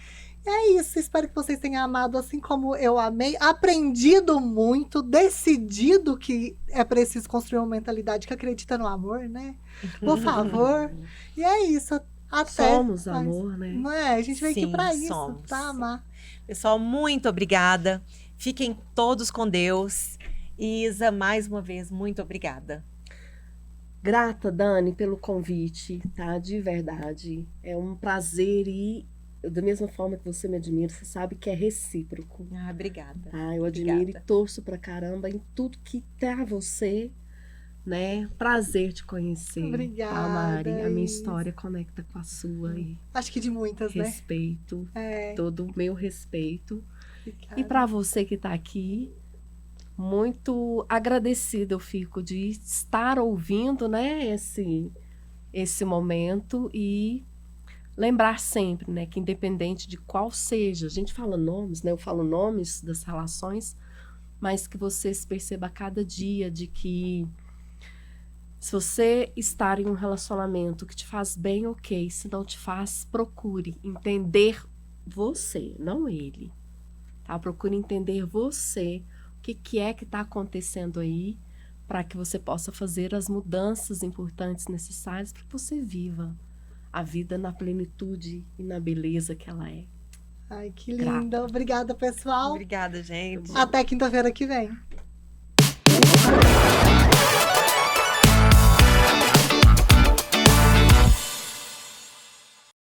E é isso, espero que vocês tenham amado assim como eu amei, aprendido muito, decidido que é preciso construir uma mentalidade que acredita no amor, né? Por favor. E é isso, até. Somos amor, né? Não é? A gente veio aqui Sim, pra isso, somos. pra amar. Pessoal, muito obrigada. Fiquem todos com Deus. Isa, mais uma vez, muito obrigada. Grata, Dani, pelo convite, tá? De verdade. É um prazer e da mesma forma que você me admira, você sabe que é recíproco. Ah, obrigada. Tá? Eu admiro Obrigada. e torço pra caramba em tudo que tá você, né? Prazer te conhecer. Obrigada, Tá, Mari? A minha Isa. história conecta com a sua e Acho que de muitas, né? respeito, É, todo o meu respeito. obrigada. E para você que está aqui, muito agradecida eu fico de estar ouvindo, né, esse momento e lembrar sempre, né, que independente de qual seja, a gente fala nomes, né, eu falo nomes das relações, mas que você se perceba a cada dia de que se você estar em um relacionamento que te faz bem, ok, se não te faz, procure entender você, não ele. Tá? Procure entender você, o que é que está acontecendo aí, para que você possa fazer as mudanças importantes necessárias para que você viva a vida na plenitude e na beleza que ela é. Ai, que Grata. linda. Obrigada, pessoal. Obrigada, gente. Até quinta-feira que vem.